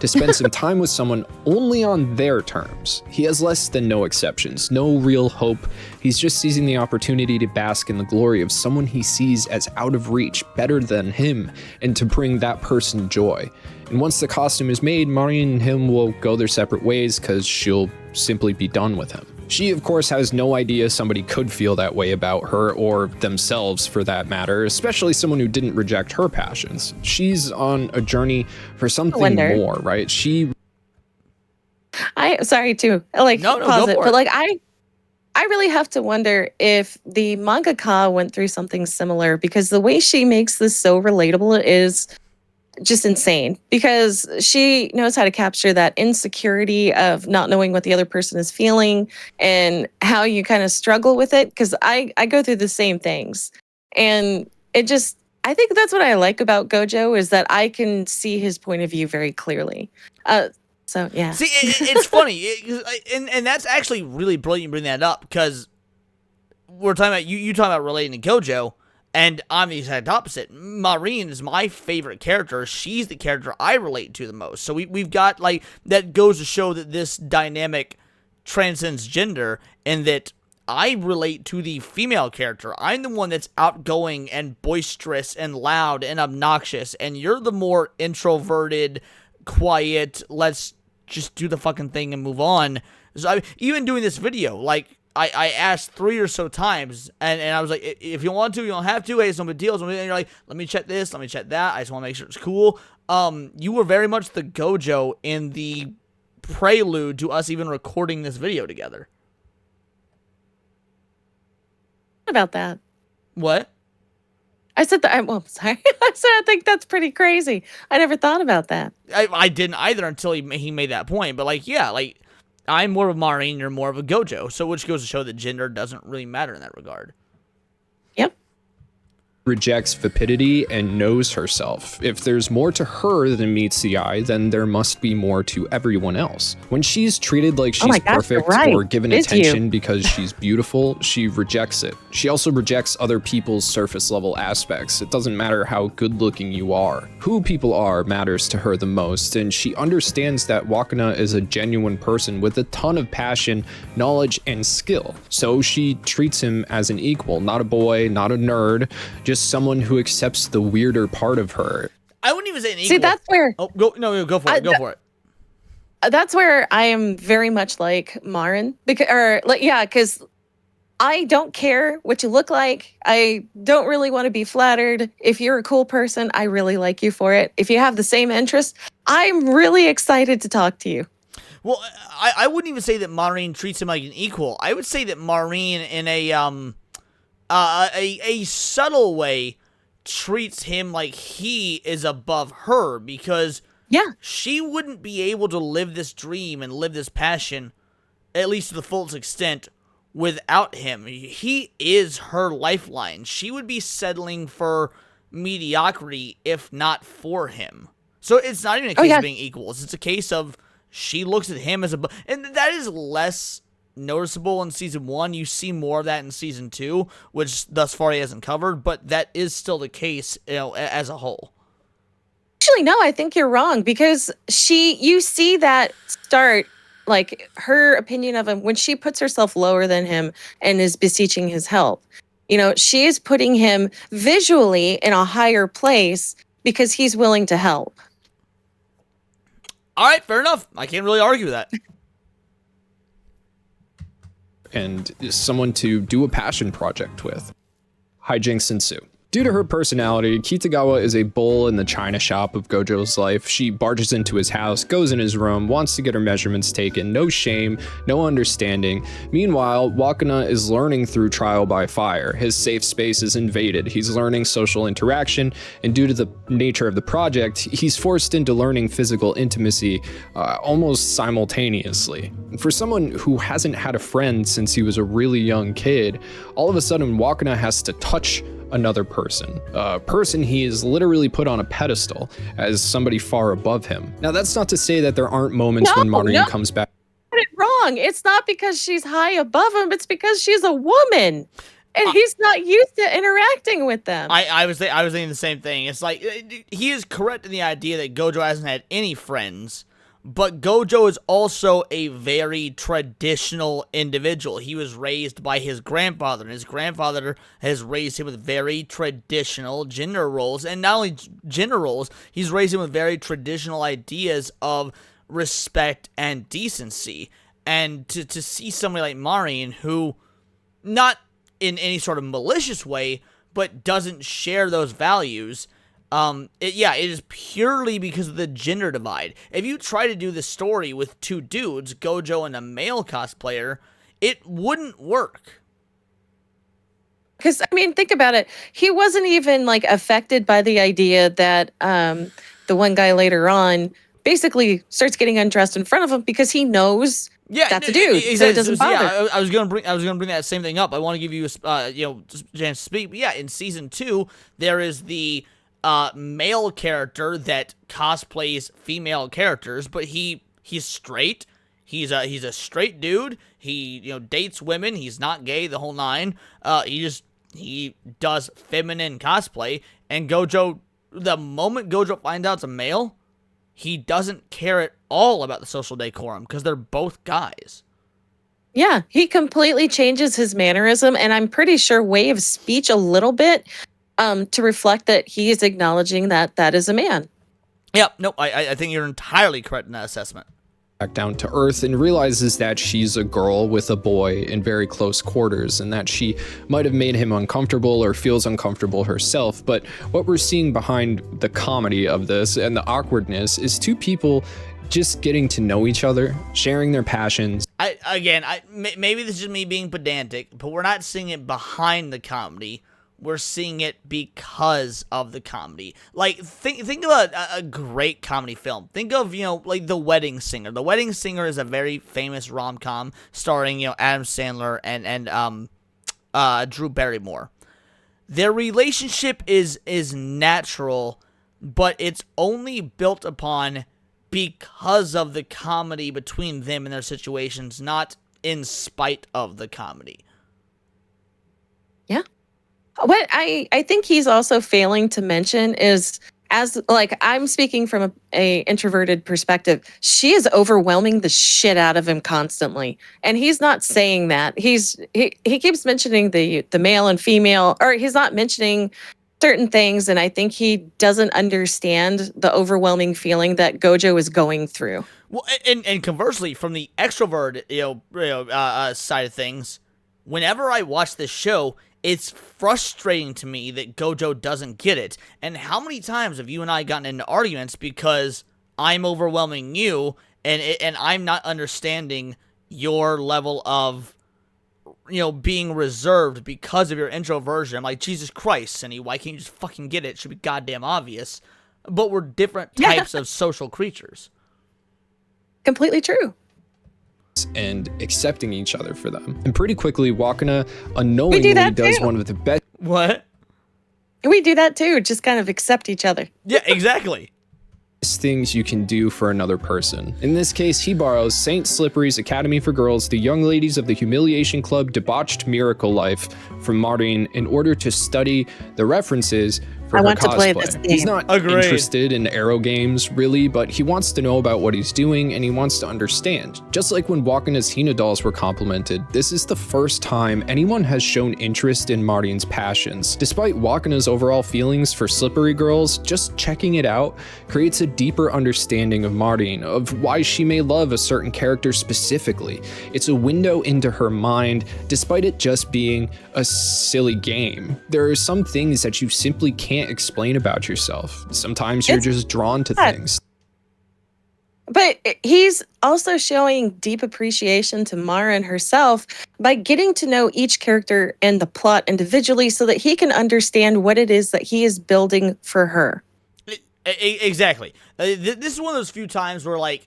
To spend some time with someone only on their terms. He has less than no exceptions, no real hope. He's just seizing the opportunity to bask in the glory of someone he sees as out of reach, better than him, and to bring that person joy. And once the costume is made, Marin and him will go their separate ways because she'll simply be done with him. She, of course, has no idea somebody could feel that way about her, or themselves for that matter, especially someone who didn't reject her passions. She's on a journey for something more, right? Sorry to pause it, but I really have to wonder if the mangaka went through something similar, because the way she makes this so relatable is just insane, because she knows how to capture that insecurity of not knowing what the other person is feeling and how you kind of struggle with it. Because I go through the same things, and I think that's what I like about Gojo, is that I can see his point of view very clearly. So yeah. See, it's funny, and that's actually really brilliant you bring that up, because we're talking about you talking about relating to Gojo. And I'm the exact opposite. Marin is my favorite character. She's the character I relate to the most. So we've got, that goes to show that this dynamic transcends gender, and that I relate to the female character. I'm the one that's outgoing and boisterous and loud and obnoxious, and you're the more introverted, quiet, let's just do the fucking thing and move on. So even doing this video, I asked 3 or so times, and I was like, if you want to, you don't have to. Hey, it's no big deal. And you're like, let me check this, let me check that. I just want to make sure it's cool. You were very much the Gojo in the prelude to us even recording this video together. What about that? What? I said that. Well, sorry. I said I think that's pretty crazy. I never thought about that. I didn't either until he made that point. But like, yeah, like I'm more of a Marin, you're more of a Gojo. So which goes to show that gender doesn't really matter in that regard. Yep. Rejects vapidity and knows herself. If there's more to her than meets the eye, then there must be more to everyone else. When she's treated like she's perfect or given attention because she's beautiful, she rejects it. She also rejects other people's surface level aspects. It doesn't matter how good looking you are. Who people are matters to her the most, and she understands that Wakana is a genuine person with a ton of passion, knowledge, and skill. So she treats him as an equal, not a boy, not a nerd, just someone who accepts the weirder part of her. I wouldn't even say an equal. See, that's where... Oh, go for it. Go for it. That's where I am very much like Marin. Because I don't care what you look like. I don't really want to be flattered. If you're a cool person, I really like you for it. If you have the same interests, I'm really excited to talk to you. Well, I wouldn't even say that Marin treats him like an equal. I would say that Marin, in a subtle way, treats him like he is above her, because she wouldn't be able to live this dream and live this passion, at least to the fullest extent, without him. He is her lifeline. She would be settling for mediocrity if not for him. So it's not even a case of being equals. It's a case of she looks at him as and that is less noticeable in season 1. You see more of that in season 2, which thus far he hasn't covered, but that is still the case, as a whole. Actually, no, I think you're wrong, because you see that start, like her opinion of him when she puts herself lower than him and is beseeching his help. She is putting him visually in a higher place because he's willing to help. All right, fair enough. I can't really argue with that. And someone to do a passion project with. Hijinks ensue. Due to her personality, Kitagawa is a bull in the china shop of Gojo's life. She barges into his house, goes in his room, wants to get her measurements taken, no shame, no understanding. Meanwhile, Wakana is learning through trial by fire. His safe space is invaded. He's learning social interaction, and due to the nature of the project, he's forced into learning physical intimacy almost simultaneously. For someone who hasn't had a friend since he was a really young kid, all of a sudden Wakana has to touch another person, a person he is literally put on a pedestal as somebody far above him. Now, that's not to say that there aren't moments when Marin comes back. Got it wrong. It's not because she's high above him. It's because she's a woman, and he's not used to interacting with them. I was thinking the same thing. It's like he is correct in the idea that Gojo hasn't had any friends. But Gojo is also a very traditional individual. He was raised by his grandfather, and his grandfather has raised him with very traditional gender roles. And not only gender roles, he's raised him with very traditional ideas of respect and decency. And to see somebody like Marin, who, not in any sort of malicious way, but doesn't share those values, it is purely because of the gender divide. If you try to do the story with two dudes, Gojo and a male cosplayer, it wouldn't work. Because, think about it. He wasn't even, affected by the idea that the one guy later on basically starts getting undressed in front of him because he knows that's a dude. Exactly. So it doesn't bother. Yeah, I was gonna bring that same thing up. I want to give you a chance to speak. But yeah, in season 2, there is the male character that cosplays female characters, but he's straight. He's a straight dude. He dates women. He's not gay, the whole nine. He does feminine cosplay. And Gojo, the moment Gojo finds out it's a male, he doesn't care at all about the social decorum because they're both guys. Yeah, he completely changes his mannerism, and I'm pretty sure way of speech a little bit. To reflect that he is acknowledging that is a man. Yeah, no, I think you're entirely correct in that assessment. Back down to earth and realizes that she's a girl with a boy in very close quarters, and that she might have made him uncomfortable or feels uncomfortable herself. But what we're seeing behind the comedy of this and the awkwardness is two people just getting to know each other, sharing their passions. Maybe this is just me being pedantic, but we're not seeing it behind the comedy. We're seeing it because of the comedy. Like, think of a great comedy film. Think of, like The Wedding Singer. The Wedding Singer is a very famous rom-com starring, Adam Sandler and Drew Barrymore. Their relationship is natural, but it's only built upon because of the comedy between them and their situations, not in spite of the comedy. Yeah. What I think he's also failing to mention is, as like I'm speaking from a introverted perspective, she is overwhelming the shit out of him constantly, and he's not saying that. He keeps mentioning the male and female, or he's not mentioning certain things, and I think he doesn't understand the overwhelming feeling that Gojo is going through. Well, and conversely, from the extrovert side of things, whenever I watch this show, it's frustrating to me that Gojo doesn't get it. And how many times have you and I gotten into arguments because I'm overwhelming you and I'm not understanding your level of, being reserved because of your introversion? I'm like, Jesus Christ, Cindy, why can't you just fucking get it? It should be goddamn obvious. But we're different types of social creatures. Completely true. And accepting each other for them. And pretty quickly, Wakana unknowingly does one of the best. What? We do that too. Just kind of accept each other. Yeah, exactly. Things you can do for another person. In this case, he borrows Saint Slippery's Academy for Girls, the young ladies of the Humiliation Club Debauched Miracle Life from Marin in order to study the references for her cosplay. To play this game. He's not interested in Arrow games, really, but he wants to know about what he's doing and he wants to understand. Just like when Wakana's Hina dolls were complimented, this is the first time anyone has shown interest in Marin's passions. Despite Wakana's overall feelings for Slippery Girls, just checking it out creates a deeper understanding of Marin, of why she may love a certain character specifically. It's a window into her mind, despite it just being a silly game. There are some things that you simply can't explain about yourself. Sometimes you're just drawn to things. But he's also showing deep appreciation to Marin herself by getting to know each character and the plot individually so that he can understand what it is that he is building for her. Exactly. This is one of those few times where, like,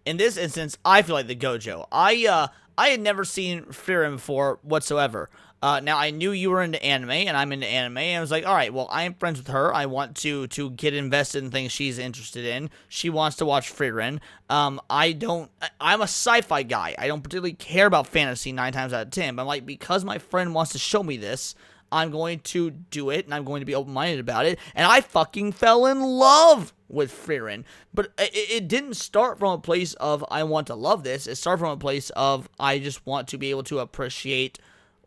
in this instance, I feel like the Gojo. I had never seen Frieren before whatsoever. Now, I knew you were into anime, and I'm into anime, and I was like, all right, well, I am friends with her. I want to get invested in things she's interested in. She wants to watch Frieren. I'm a sci-fi guy. I don't particularly care about fantasy 9 times out of 10, but I'm like, because my friend wants to show me this, I'm going to do it, and I'm going to be open-minded about it, and I fucking fell in love with Frieren. But it didn't start from a place of, I want to love this. It started from a place of, I just want to be able to appreciate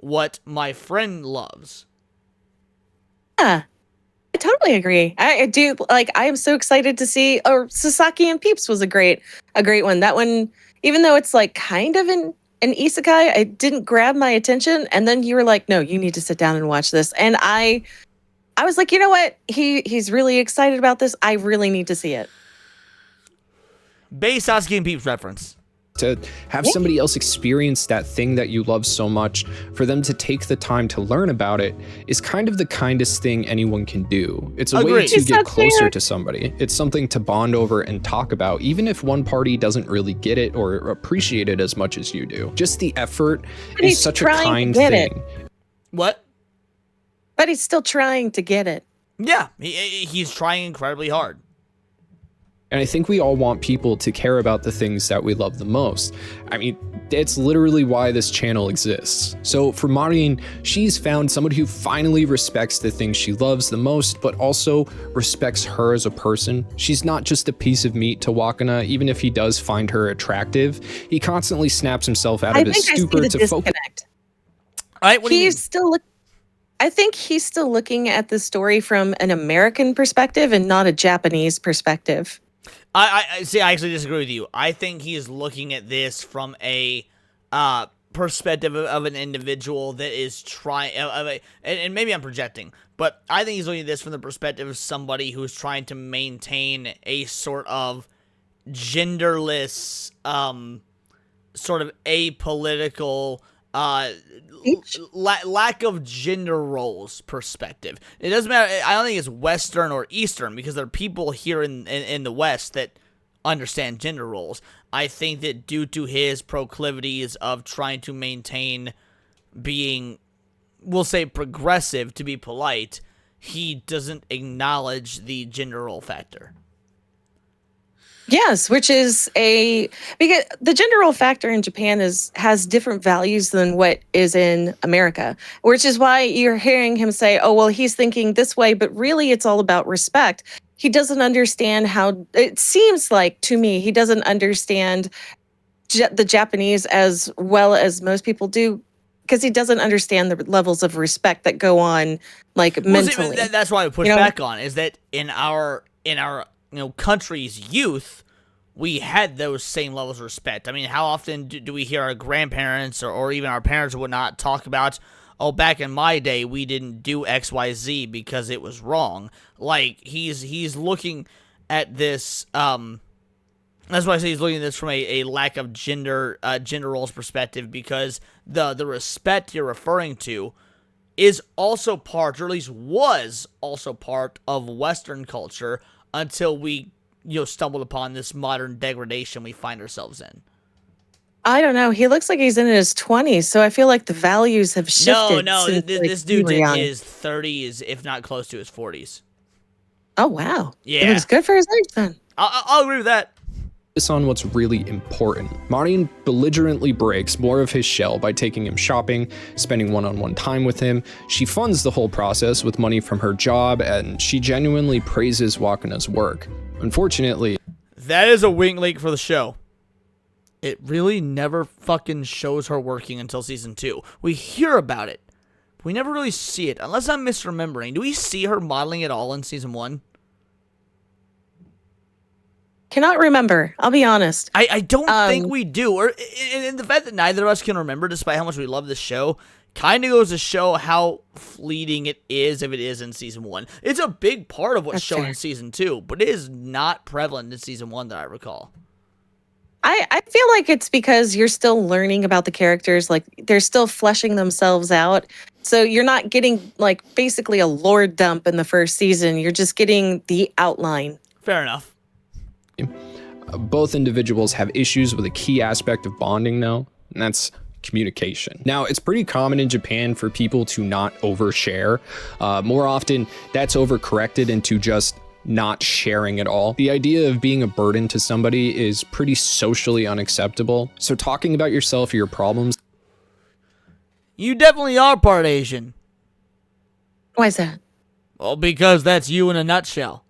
what my friend loves. Yeah, I totally agree. I do. Like, I am so excited to see. Or Sasaki and Peeps was a great one. That one, even though it's like kind of an isekai, it didn't grab my attention. And then you were like, no, you need to sit down and watch this. And I was like, you know what? He's really excited about this. I really need to see it. Base Sasaki and Peeps reference. To have somebody else experience that thing that you love so much, for them to take the time to learn about it, is kind of the kindest thing anyone can do. It's a way to get closer to somebody. It's something to bond over and talk about, even if one party doesn't really get it or appreciate it as much as you do. Just the effort is such a kind thing. What? But he's still trying to get it. Yeah, he's trying incredibly hard. And I think we all want people to care about the things that we love the most. I mean, it's literally why this channel exists. So for Marin, she's found somebody who finally respects the things she loves the most, but also respects her as a person. She's not just a piece of meat to Wakana, even if he does find her attractive. He constantly snaps himself out of his stupor to focus. All right, what do you mean? I think he's still looking at the story from an American perspective and not a Japanese perspective. I see. I actually disagree with you. I think he is looking at this from a perspective of an individual that is trying, and maybe I'm projecting, but I think he's looking at this from the perspective of somebody who's trying to maintain a sort of genderless, sort of apolitical, lack of gender roles perspective. It doesn't matter. I don't think it's Western or Eastern, because there are people here in the West that understand gender roles. I think that due to his proclivities of trying to maintain being, we'll say, progressive, to be polite, he doesn't acknowledge the gender role factor. Yes, which is because the gender role factor in Japan has different values than what is in America, which is why you're hearing him say, "Oh, well, he's thinking this way," but really it's all about respect. He doesn't understand how, it seems like to me, he doesn't understand the Japanese as well as most people do, because he doesn't understand the levels of respect that go on, like, mentally. See, that's why I push back on, is that in our country's youth, we had those same levels of respect. I mean, how often do we hear our grandparents or even our parents or whatnot talk about, oh, back in my day, we didn't do XYZ because it was wrong. Like, he's looking at this, that's why I say he's looking at this from a lack of gender roles perspective, because the respect you're referring to is also part, or at least was also part, of Western culture, until we, stumbled upon this modern degradation we find ourselves in. I don't know. He looks like he's in his 20s, so I feel like the values have shifted. No, since, this dude's in his 30s, if not close to his 40s. Oh, wow. Yeah. It looks good for his age, then. I'll agree with that. On what's really important. Marin belligerently breaks more of his shell by taking him shopping, spending one-on-one time with him. She funds the whole process with money from her job, and she genuinely praises Wakana's work. Unfortunately, that is a wink leak for the show. It really never fucking shows her working until season 2. We hear about it, but we never really see it, unless I'm misremembering. Do we see her modeling at all in season 1? Cannot remember. I'll be honest. I don't think we do. And the fact that neither of us can remember, despite how much we love this show, kind of goes to show how fleeting it is if it is in season 1. It's a big part of what's shown in season 2, but it is not prevalent in season 1 that I recall. I feel like it's because you're still learning about the characters. Like, they're still fleshing themselves out. So you're not getting, like, basically a lore dump in the first season. You're just getting the outline. Fair enough. Both individuals have issues with a key aspect of bonding, though, and that's communication. Now, it's pretty common in Japan for people to not overshare. More often, that's overcorrected into just not sharing at all. The idea of being a burden to somebody is pretty socially unacceptable. So talking about yourself or your problems... You definitely are part Asian. Why is that? Well, because that's you in a nutshell.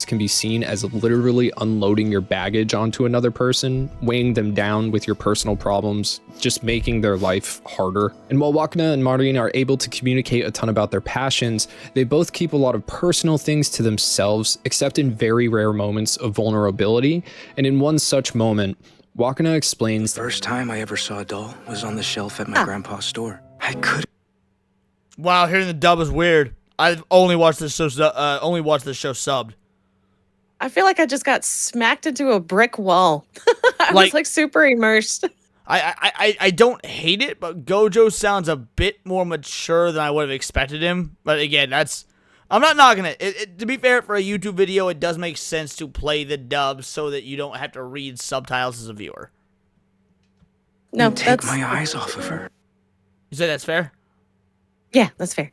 Can be seen as literally unloading your baggage onto another person, weighing them down with your personal problems, just making their life harder. And while Wakana and Marin are able to communicate a ton about their passions, they both keep a lot of personal things to themselves, except in very rare moments of vulnerability. And in one such moment, Wakana explains, "The first time I ever saw a doll was on the shelf at my grandpa's store. I could..." Wow, hearing the dub is weird. I've only watched this show subbed. I feel like I just got smacked into a brick wall. I was like super immersed. I don't hate it, but Gojo sounds a bit more mature than I would have expected him. But again, I'm not knocking it. To be fair, for a YouTube video, it does make sense to play the dub so that you don't have to read subtitles as a viewer. No, take my eyes off of her. You say that's fair? Yeah, that's fair.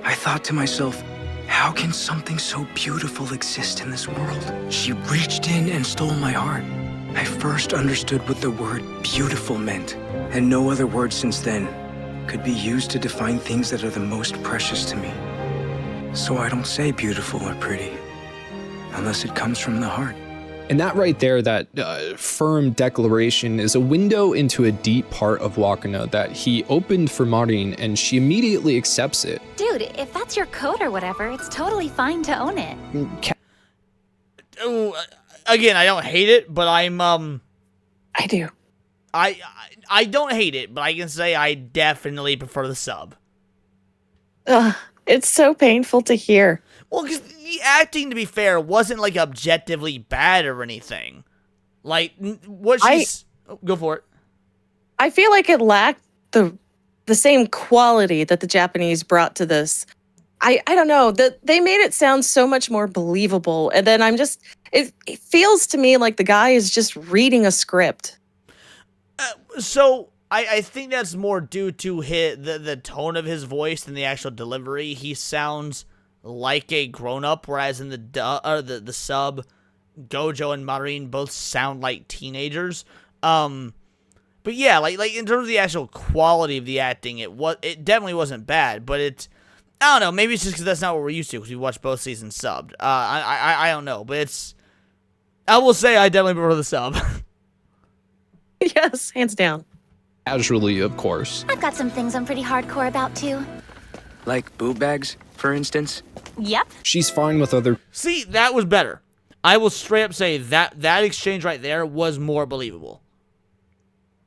I thought to myself, how can something so beautiful exist in this world? She reached in and stole my heart. I first understood what the word beautiful meant, and no other word since then could be used to define things that are the most precious to me. So I don't say beautiful or pretty, unless it comes from the heart. And that right there, that firm declaration, is a window into a deep part of Wakana that he opened for Marin, and she immediately accepts it. Dude, if that's your code or whatever, it's totally fine to own it. Again, I don't hate it, but I do. I don't hate it, but I can say I definitely prefer the sub. Ugh, it's so painful to hear. Well, because the acting, to be fair, wasn't like objectively bad or anything. Like what she's go for it. I feel like it lacked the same quality that the Japanese brought to this. I don't know, that they made it sound so much more believable, and then it feels to me like the guy is just reading a script. So I think that's more due to the tone of his voice than the actual delivery. He sounds like a grown-up, whereas in the sub, Gojo and Marin both sound like teenagers. But yeah, like in terms of the actual quality of the acting, it definitely wasn't bad, but I don't know, maybe it's just because that's not what we're used to, because we watched both seasons subbed. I don't know, but I will say I definitely prefer the sub. Yes, hands down. Casually, of course. I've got some things I'm pretty hardcore about too. Like boob bags, for instance? Yep. She's fine with other See, that was better. I will straight up say that exchange right there was more believable.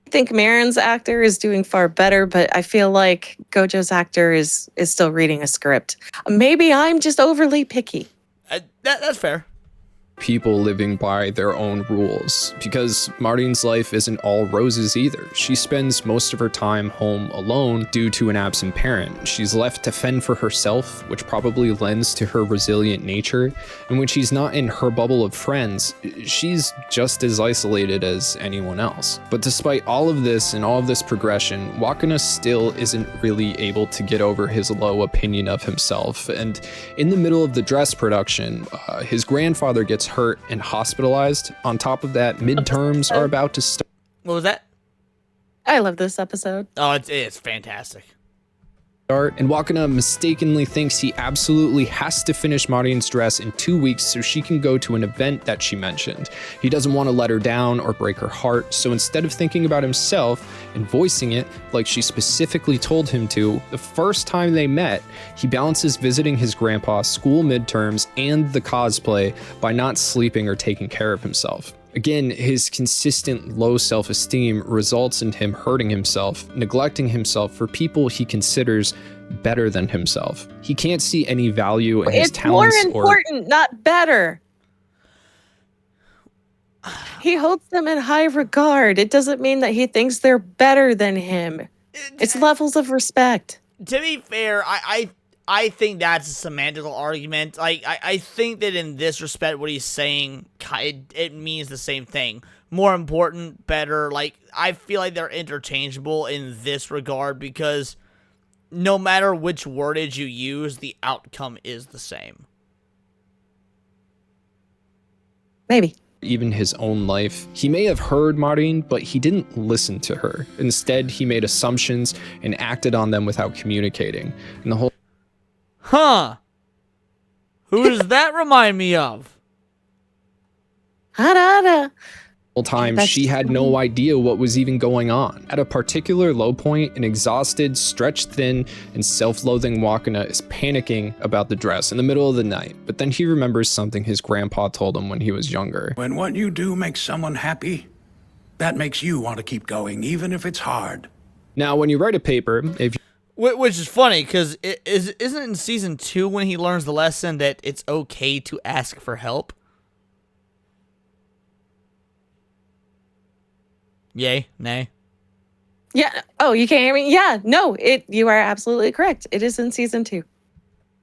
I think Marin's actor is doing far better, but I feel like Gojo's actor is still reading a script. Maybe I'm just overly picky. That's fair. people living by their own rules, because Marin's life isn't all roses either. She spends most of her time home alone due to an absent parent. She's left to fend for herself, which probably lends to her resilient nature, and when she's not in her bubble of friends, she's just as isolated as anyone else. But despite all of this and all of this progression, Wakana still isn't really able to get over his low opinion of himself, and in the middle of the dress production, his grandfather gets hurt and hospitalized. On top of that, midterms are about to start. What was that? I love this episode. Oh, it's fantastic. And Wakana mistakenly thinks he absolutely has to finish Marin's dress in 2 weeks so she can go to an event that she mentioned. He doesn't want to let her down or break her heart, so instead of thinking about himself and voicing it like she specifically told him to, the first time they met, he balances visiting his grandpa's school midterms and the cosplay by not sleeping or taking care of himself. Again, his consistent low self-esteem results in him hurting himself, neglecting himself for people he considers better than himself. He can't see any value in his talents. It's more important, not better. He holds them in high regard. It doesn't mean that he thinks they're better than him. It's levels of respect. To be fair, I think that's a semantical argument. Like, I think that in this respect, what he's saying, it means the same thing. More important, better. Like, I feel like they're interchangeable in this regard because no matter which wordage you use, the outcome is the same. Maybe. Even his own life. He may have heard Marin, but he didn't listen to her. Instead, he made assumptions and acted on them without communicating. And the whole Huh. Who does that remind me of? Harada. time she had no idea what was even going on. At a particular low point, an exhausted, stretched thin, and self-loathing Wakana is panicking about the dress in the middle of the night, but then he remembers something his grandpa told him when he was younger. When what you do makes someone happy, that makes you want to keep going, even if it's hard. Now, when you write a paper, if Which is funny, because isn't it in season 2 when he learns the lesson that it's okay to ask for help? Yay? Nay? Yeah. Oh, you can't hear me? Yeah. No, you are absolutely correct. It is in season 2.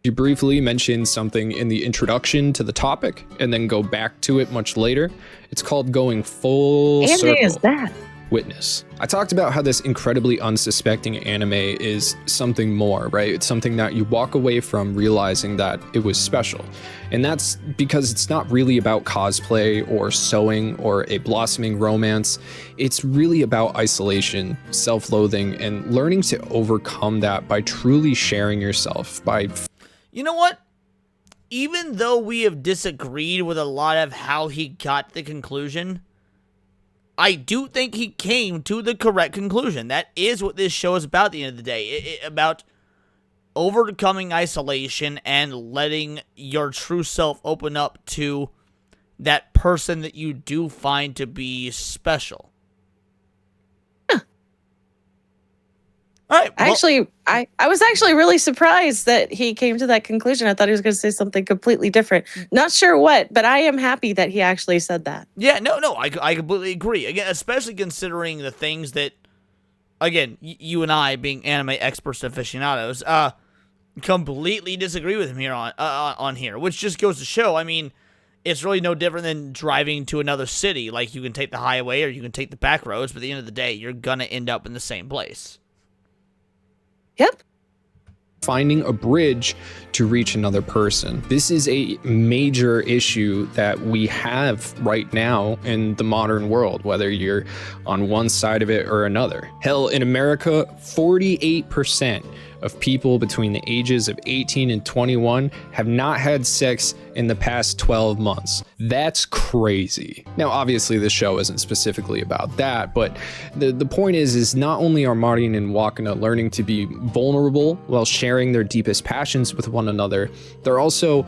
you briefly mention something in the introduction to the topic and then go back to it much later, it's called going full circle. Anime is that? Witness. I talked about how this incredibly unsuspecting anime is something more, right? It's something that you walk away from realizing that it was special. And that's because it's not really about cosplay or sewing or a blossoming romance. It's really about isolation, self-loathing, and learning to overcome that by truly sharing yourself, by... You know what? Even though we have disagreed with a lot of how he got the conclusion, I do think he came to the correct conclusion. That is what this show is about at the end of the day. About overcoming isolation and letting your true self open up to that person that you do find to be special. Huh. All right. Well, I was actually really surprised that he came to that conclusion. I thought he was going to say something completely different. Not sure what, but I am happy that he actually said that. yeah, no, I completely agree. Again, especially considering the things that, again, you and I, being anime experts and aficionados, completely disagree with him here on here, which just goes to show, I mean, it's really no different than driving to another city. Like, you can take the highway or you can take the back roads, but at the end of the day, you're going to end up in the same place. Yep. Finding a bridge to reach another person. This is a major issue that we have right now in the modern world, whether you're on one side of it or another. Hell, in America, 48% of people between the ages of 18 and 21 have not had sex in the past 12 months. That's crazy. Now, obviously, this show isn't specifically about that, but the point is not only are Marin and Wakana learning to be vulnerable while sharing their deepest passions with one another, they're also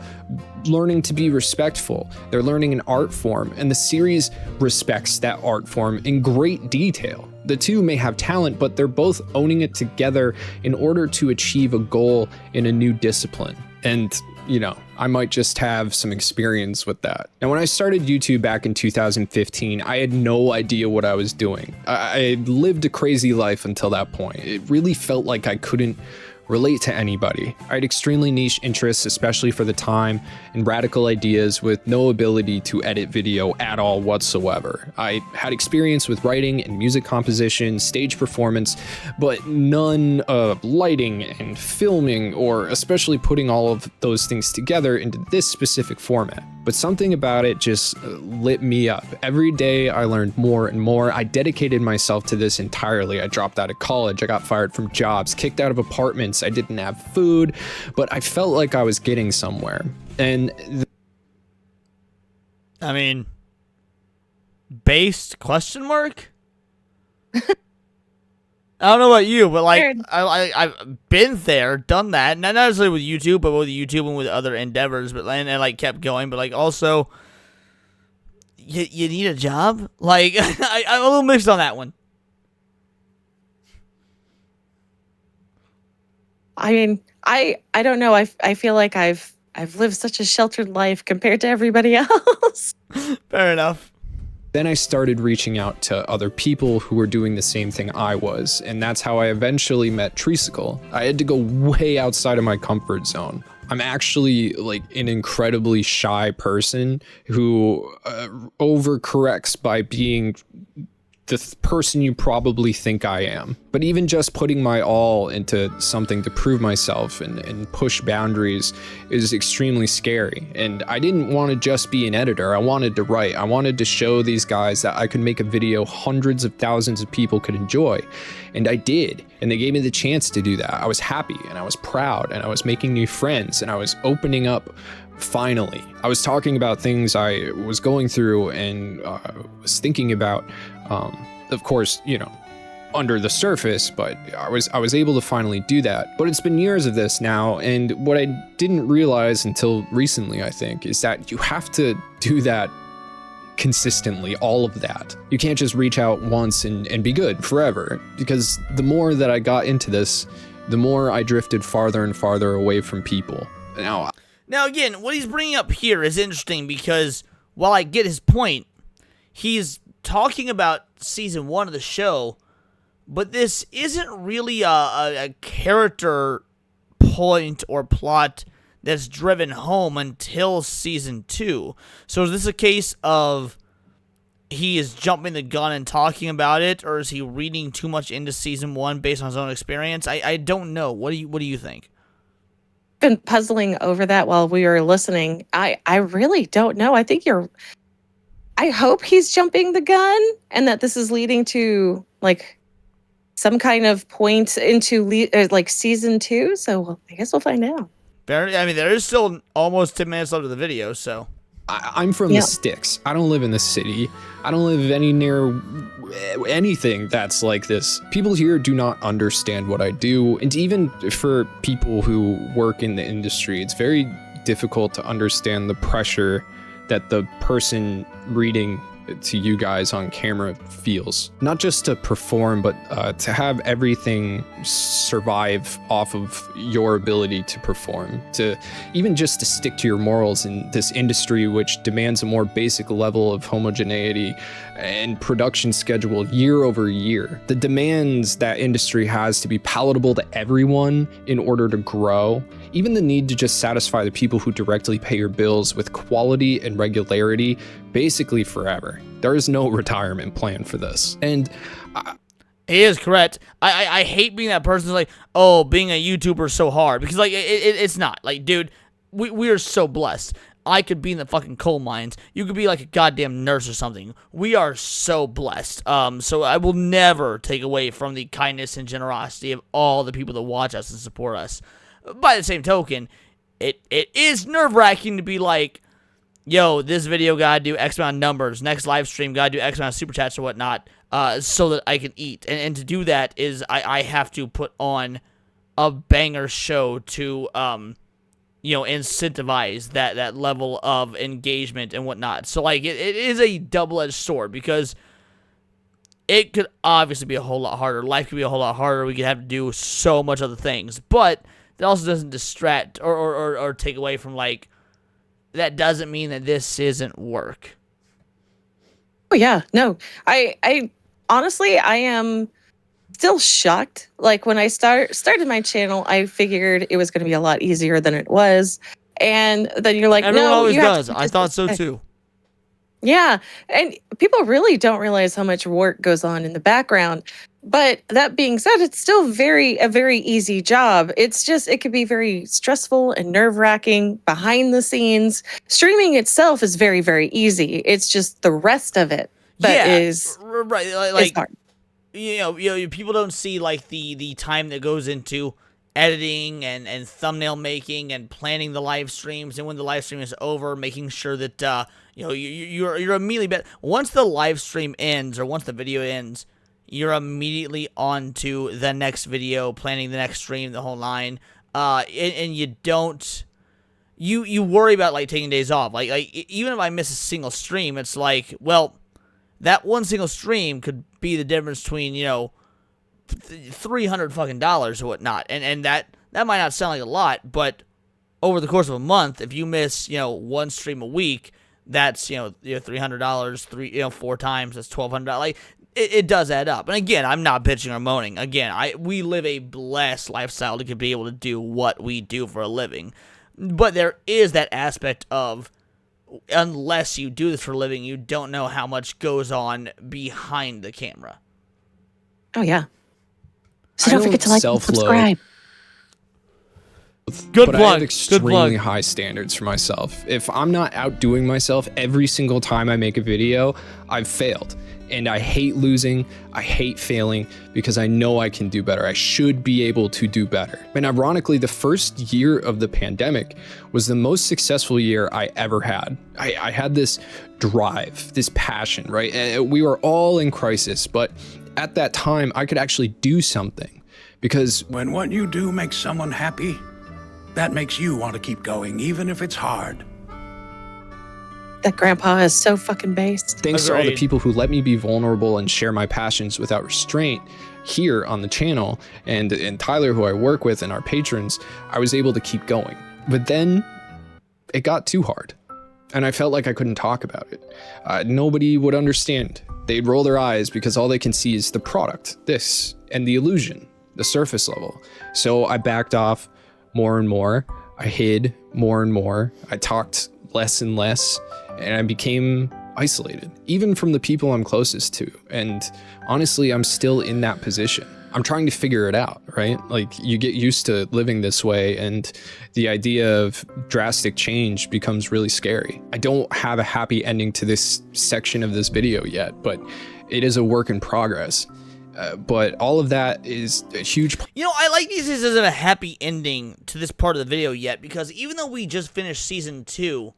learning to be respectful. They're learning an art form, and the series respects that art form in great detail. The two may have talent, but they're both owning it together in order to achieve a goal in a new discipline. And, you know, I might just have some experience with that. Now, when I started YouTube back in 2015, I had no idea what I was doing. I lived a crazy life until that point. It really felt like I couldn't relate to anybody. I had extremely niche interests, especially for the time, and radical ideas with no ability to edit video at all whatsoever. I had experience with writing and music composition, stage performance, but none of lighting and filming, or especially putting all of those things together into this specific format. But something about it just lit me up. Every day I learned more and more. I dedicated myself to this entirely. I dropped out of college. I got fired from jobs, kicked out of apartments. I didn't have food, but I felt like I was getting somewhere. And I mean, based question mark? I don't know about you, but like I've been there, done that, not necessarily with YouTube, but with YouTube and with other endeavors. But and like kept going, but like also, you need a job. Like I'm a little mixed on that one. I mean, I don't know. I feel like I've lived such a sheltered life compared to everybody else. Fair enough. Then I started reaching out to other people who were doing the same thing I was, and that's how I eventually met Treesicle. I had to go way outside of my comfort zone. I'm actually like an incredibly shy person who overcorrects by being the person you probably think I am. But even just putting my all into something to prove myself and push boundaries is extremely scary. And I didn't want to just be an editor. I wanted to write. I wanted to show these guys that I could make a video hundreds of thousands of people could enjoy. And I did. And they gave me the chance to do that. I was happy and I was proud and I was making new friends and I was opening up. Finally, I was talking about things I was going through and was thinking about, of course, you know, under the surface, but I was able to finally do that. But it's been years of this now, and what I didn't realize until recently, I think, is that you have to do that consistently, all of that. You can't just reach out once and be good forever, because the more that I got into this, the more I drifted farther and farther away from people. Now, again, what he's bringing up here is interesting because while I get his point, he's talking about season 1 of the show, but this isn't really a character point or plot that's driven home until season 2. So is this a case of he is jumping the gun and talking about it, or is he reading too much into season 1 based on his own experience? I don't know. What do you think? Been puzzling over that while we were listening. I really don't know. I hope he's jumping the gun and that this is leading to like some kind of point into like season 2. So I guess we'll find out. I mean, there is still almost 10 minutes left of the video, so. I'm from the sticks. I don't live in the city. I don't live any near anything that's like this. People here do not understand what I do. And even for people who work in the industry, it's very difficult to understand the pressure that the person reading to you guys on camera feels. Not just to perform, but to have everything survive off of your ability to perform, to even just to stick to your morals in this industry which demands a more basic level of homogeneity and production schedule year over year. The demands that industry has to be palatable to everyone in order to grow, even the need to just satisfy the people who directly pay your bills with quality and regularity basically forever. There is no retirement plan for this. And he is correct. I hate being that person who's like, oh, being a YouTuber is so hard. Because, like, it's not. Like, dude, we are so blessed. I could be in the fucking coal mines. You could be like a goddamn nurse or something. We are so blessed. So I will never take away from the kindness and generosity of all the people that watch us and support us. By the same token, it is nerve-wracking to be like, yo, this video gotta do X amount of numbers, next live stream gotta do X amount of super chats or whatnot, so that I can eat. And to do that is I have to put on a banger show to, incentivize that level of engagement and whatnot. So, like, it is a double-edged sword, because it could obviously be a whole lot harder. Life could be a whole lot harder. We could have to do so much other things. But that also doesn't distract or take away from, like, that doesn't mean that this isn't work. Oh yeah, no. I honestly, I am still shocked. Like, when I started my channel, I figured it was going to be a lot easier than it was. And then you're like, everyone no, always you have does. to I thought so too. Yeah, and people really don't realize how much work goes on in the background. But that being said, it's still a very easy job. It's just, it could be very stressful and nerve-wracking behind the scenes. Streaming itself is very, very easy. It's just the rest of it that is right. is hard. You know, people don't see, like, the time that goes into editing and thumbnail making and planning the live streams, and when the live stream is over, making sure that you're immediately once the live stream ends or once the video ends, you're immediately on to the next video, planning the next stream, the whole line. And you don't, you worry about, like, taking days off. Like even if I miss a single stream, it's like, well, that one single stream could be the difference between, $300 fucking dollars or whatnot. And that might not sound like a lot, but over the course of a month, if you miss, one stream a week, that's, $300, 4 times, that's $1,200. Like, it does add up. And again, I'm not bitching or moaning. Again, we live a blessed lifestyle to be able to do what we do for a living. But there is that aspect of, unless you do this for a living, you don't know how much goes on behind the camera. Oh yeah. So don't forget to like and subscribe. Good I plug. have extremely high standards for myself. If I'm not outdoing myself every single time I make a video, I've failed. And I hate losing, I hate failing, because I know I can do better. I should be able to do better. And ironically, the first year of the pandemic was the most successful year I ever had. I had this drive, this passion, right? And we were all in crisis, but at that time, I could actually do something, because when what you do makes someone happy, that makes you want to keep going, even if it's hard. That grandpa is so fucking based. Thanks to all the people who let me be vulnerable and share my passions without restraint here on the channel, and Tyler, who I work with, and our patrons, I was able to keep going. But then it got too hard, and I felt like I couldn't talk about it. Nobody would understand. They'd roll their eyes because all they can see is the product, this, and the illusion, the surface level. So I backed off more and more. I hid more and more. I talked less and less, and I became isolated, even from the people I'm closest to. And honestly, I'm still in that position. I'm trying to figure it out, right? Like, you get used to living this way, and the idea of drastic change becomes really scary. I don't have a happy ending to this section of this video yet, but it is a work in progress. But all of that is a huge... I like these as a happy ending to this part of the video yet, because even though we just finished Season 2,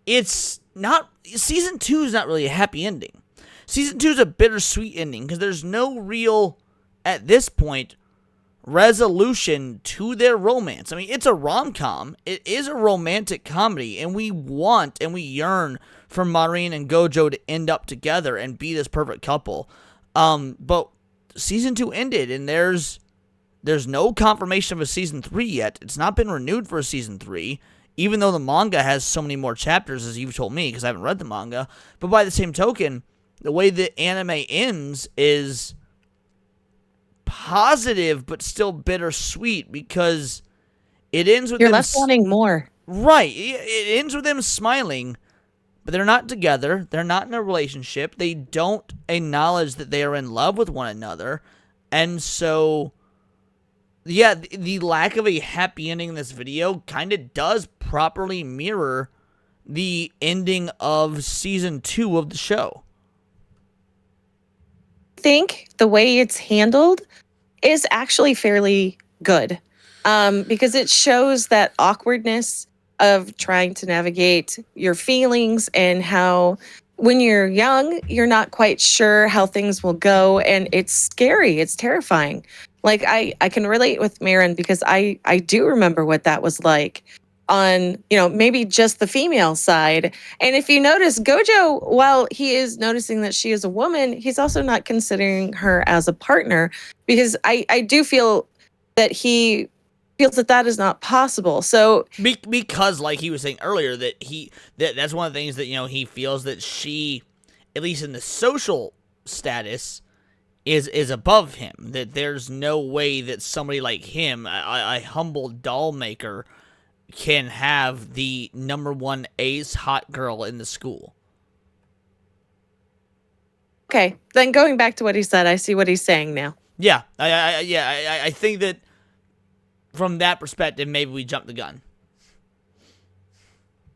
Season 2 is not really a happy ending. Season 2 is a bittersweet ending, because there's no real, at this point, resolution to their romance. I mean, it's a rom-com. It is a romantic comedy, and we want and we yearn for Marin and Gojo to end up together and be this perfect couple. But season 2 ended, and there's no confirmation of a season 3 yet. It's not been renewed for a season 3, even though the manga has so many more chapters, as you've told me, because I haven't read the manga. But by the same token, the way the anime ends is positive, but still bittersweet, because it ends with You're them left wanting more. Right. It ends with them smiling, but they're not together. They're not in a relationship. They don't acknowledge that they are in love with one another. And so, yeah, the lack of a happy ending in this video kind of does properly mirror the ending of season 2 of the show. I think the way it's handled is actually fairly good, because it shows that awkwardness of trying to navigate your feelings, and how when you're young, you're not quite sure how things will go, and it's scary. It's terrifying. Like, I can relate with Marin, because I do remember what that was like on, maybe just the female side. And if you notice, Gojo, while he is noticing that she is a woman, he's also not considering her as a partner, because I do feel that he feels that that is not possible. So because, like he was saying earlier, that's one of the things that, he feels that she, at least in the social status, is above him. That there's no way that somebody like him, a humble doll maker, can have the #1 ace hot girl in the school. Okay, then going back to what he said, I see what he's saying now. Yeah, I think that from that perspective, maybe we jumped the gun.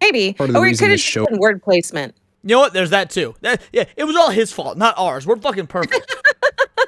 Maybe, Part of the or it reason could have this show- just been word placement. You know what? There's that too. It was all his fault, not ours. We're fucking perfect.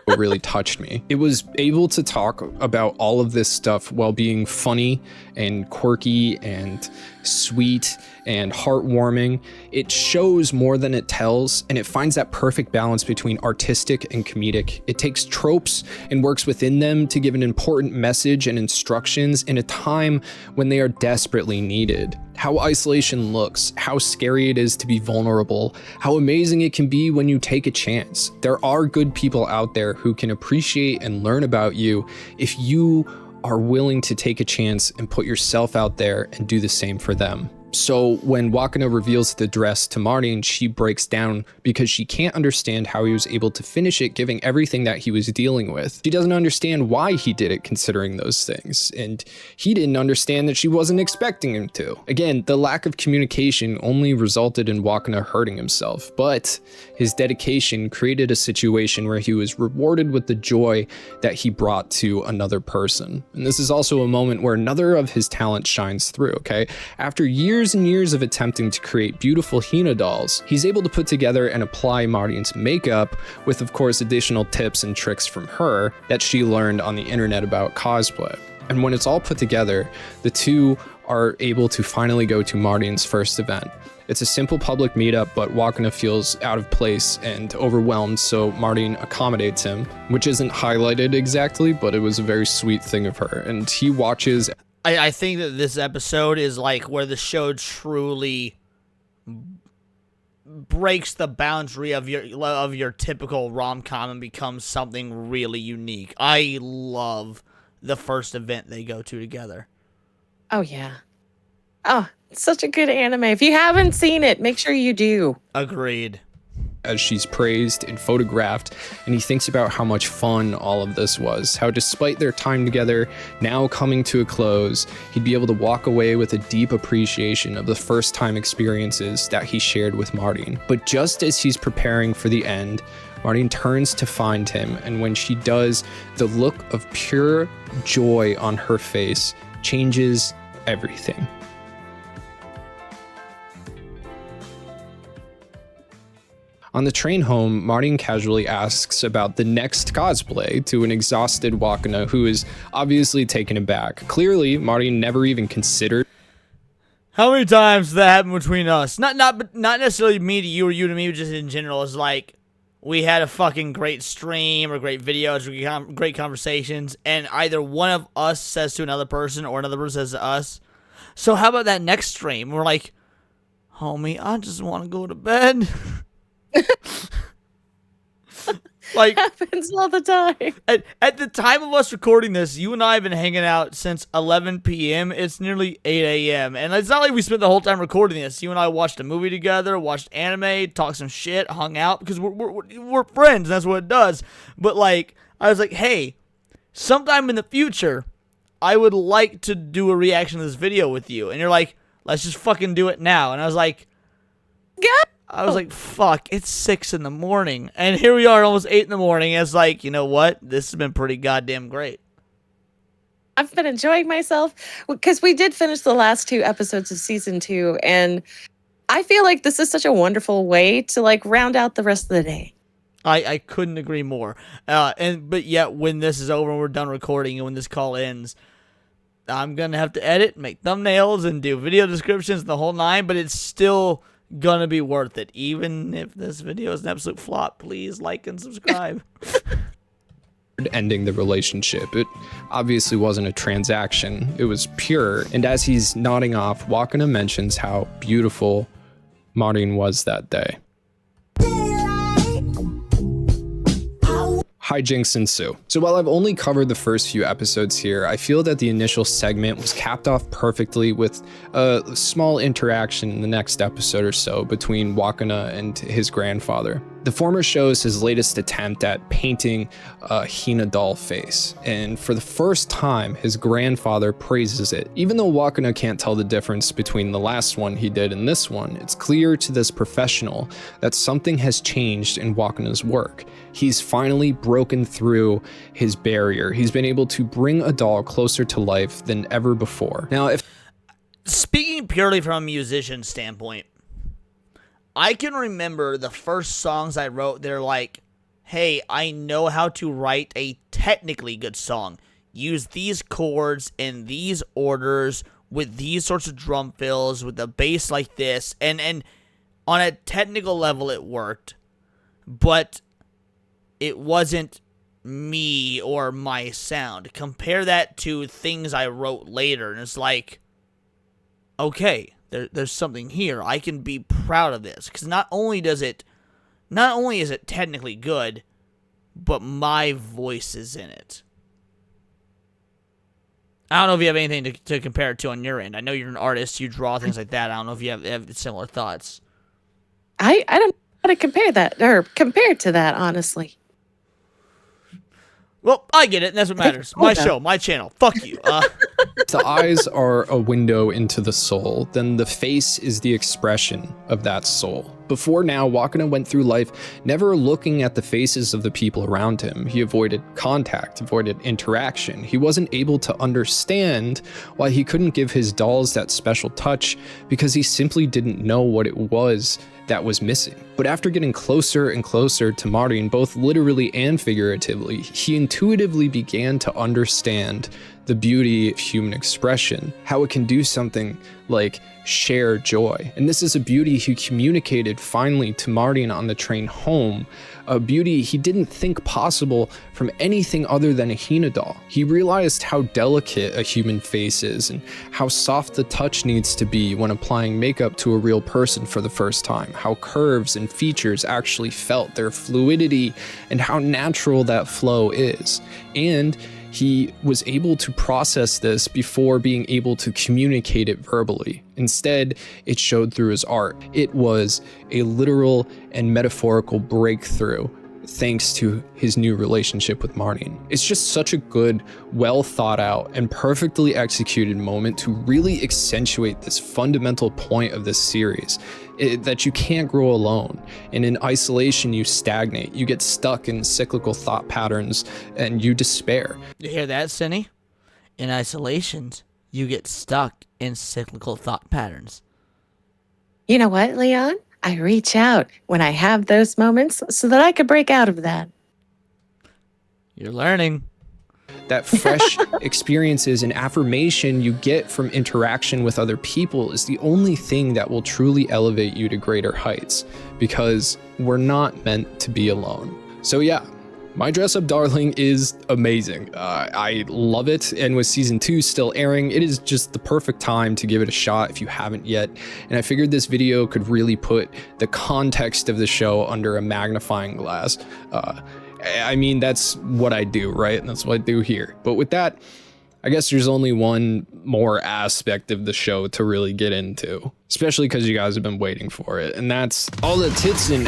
What really touched me. It was able to talk about all of this stuff while being funny and quirky and sweet and heartwarming. It shows more than it tells, and it finds that perfect balance between artistic and comedic. It takes tropes and works within them to give an important message and instructions in a time when they are desperately needed. How isolation looks, how scary it is to be vulnerable, how amazing it can be when you take a chance. There are good people out there who can appreciate and learn about you if you are willing to take a chance and put yourself out there and do the same for them. So when Wakana reveals the dress to Marin, she breaks down because she can't understand how he was able to finish it given everything that he was dealing with. She doesn't understand why he did it considering those things, and he didn't understand that she wasn't expecting him to. Again, the lack of communication only resulted in Wakana hurting himself, but his dedication created a situation where he was rewarded with the joy that he brought to another person. And this is also a moment where another of his talents shines through, okay? After years and years of attempting to create beautiful Hina dolls, he's able to put together and apply Marin's makeup with, of course, additional tips and tricks from her that she learned on the internet about cosplay. And when it's all put together, the two are able to finally go to Marin's first event. It's a simple public meetup, but Wakana feels out of place and overwhelmed, so Marin accommodates him, which isn't highlighted exactly, but it was a very sweet thing of her. And he watches. I think that this episode is like where the show truly breaks the boundary of your typical rom-com and becomes something really unique. I love the first event they go to together. Oh, yeah. Oh, it's such a good anime. If you haven't seen it, make sure you do. Agreed. As she's praised and photographed, and he thinks about how much fun all of this was, how despite their time together now coming to a close, he'd be able to walk away with a deep appreciation of the first time experiences that he shared with Marin. But just as he's preparing for the end, Marin turns to find him, and when she does, the look of pure joy on her face changes everything. On the train home, Marin casually asks about the next cosplay to an exhausted Wakana who is obviously taken aback. Clearly, Marin never even considered. How many times did that happen between us? Not necessarily me to you or you to me, but just in general. It's like, we had a fucking great stream or great videos or great conversations, and either one of us says to another person or another person says to us, so how about that next stream? We're like, homie, I just want to go to bed. Like, Happens all the time. At the time of us recording this, you and I have been hanging out since 11 p.m. It's nearly 8 a.m. And it's not like we spent the whole time recording this. You and I watched a movie together, watched anime, talked some shit, hung out, because we're friends. That's what it does. But, like, I was like, hey, sometime in the future, I would like to do a reaction to this video with you. And you're like, let's just fucking do it now. And I was like, fuck, it's 6 in the morning. And here we are, almost 8 in the morning. It's like, you know what? This has been pretty goddamn great. I've been enjoying myself because we did finish the last 2 episodes of season 2. And I feel like this is such a wonderful way to like round out the rest of the day. I couldn't agree more. But yet, when this is over and we're done recording and when this call ends, I'm going to have to edit, make thumbnails, and do video descriptions and the whole 9. But it's still gonna be worth it, even if this video is an absolute flop. Please like and subscribe. Ending the relationship. It obviously wasn't a transaction. It was pure. And as he's nodding off, Wakana mentions how beautiful Marin was that day. Hijinks ensue. So while I've only covered the first few episodes here, I feel that the initial segment was capped off perfectly with a small interaction in the next episode or so between Wakana and his grandfather. The former shows his latest attempt at painting a Hina doll face, and for the first time, his grandfather praises it. Even though Wakana can't tell the difference between the last one he did and this one, it's clear to this professional that something has changed in Wakana's work. He's finally broken through his barrier. He's been able to bring a doll closer to life than ever before. Now, Speaking purely from a musician standpoint, I can remember the first songs I wrote. They're like, hey, I know how to write a technically good song. Use these chords in these orders with these sorts of drum fills with a bass like this. And on a technical level, it worked. But it wasn't me or my sound. Compare that to things I wrote later, and it's like, okay, there's something here. I can be proud of this, because not only is it technically good, but my voice is in it. I don't know if you have anything to compare it to on your end. I know you're an artist, you draw things like that. I don't know if you have similar thoughts. I don't know how to compare that or compare to that, honestly. Well, I get it, and that's what matters. My show, my channel. Fuck you. If the eyes are a window into the soul, then the face is the expression of that soul. Before now, Wakana went through life never looking at the faces of the people around him. He avoided contact, avoided interaction. He wasn't able to understand why he couldn't give his dolls that special touch, because he simply didn't know what it was that was missing. But after getting closer and closer to Marin, both literally and figuratively, he intuitively began to understand the beauty of human expression, how it can do something like share joy. And this is a beauty he communicated finally to Marin on the train home, a beauty he didn't think possible from anything other than a Hina doll. He realized how delicate a human face is and how soft the touch needs to be when applying makeup to a real person for the first time, how curves and features actually felt, their fluidity, and how natural that flow is. And he was able to process this before being able to communicate it verbally. Instead, it showed through his art. It was a literal and metaphorical breakthrough thanks to his new relationship with Marin. It's just such a good, well thought out, and perfectly executed moment to really accentuate this fundamental point of this series, that you can't grow alone. And in isolation, you stagnate. You get stuck in cyclical thought patterns and you despair. You hear that, Cindy? In isolation, you get stuck in cyclical thought patterns. You know what, Leon? I reach out when I have those moments so that I could break out of that. You're learning. That fresh experiences and affirmation you get from interaction with other people is the only thing that will truly elevate you to greater heights, because we're not meant to be alone. So yeah, My Dress Up Darling is amazing. I love it, and with season 2 still airing, it is just the perfect time to give it a shot if you haven't yet. And I figured this video could really put the context of the show under a magnifying glass. I mean, that's what I do, right? And that's what I do here. But with that, I guess there's only one more aspect of the show to really get into, especially because you guys have been waiting for it, and that's all the tits and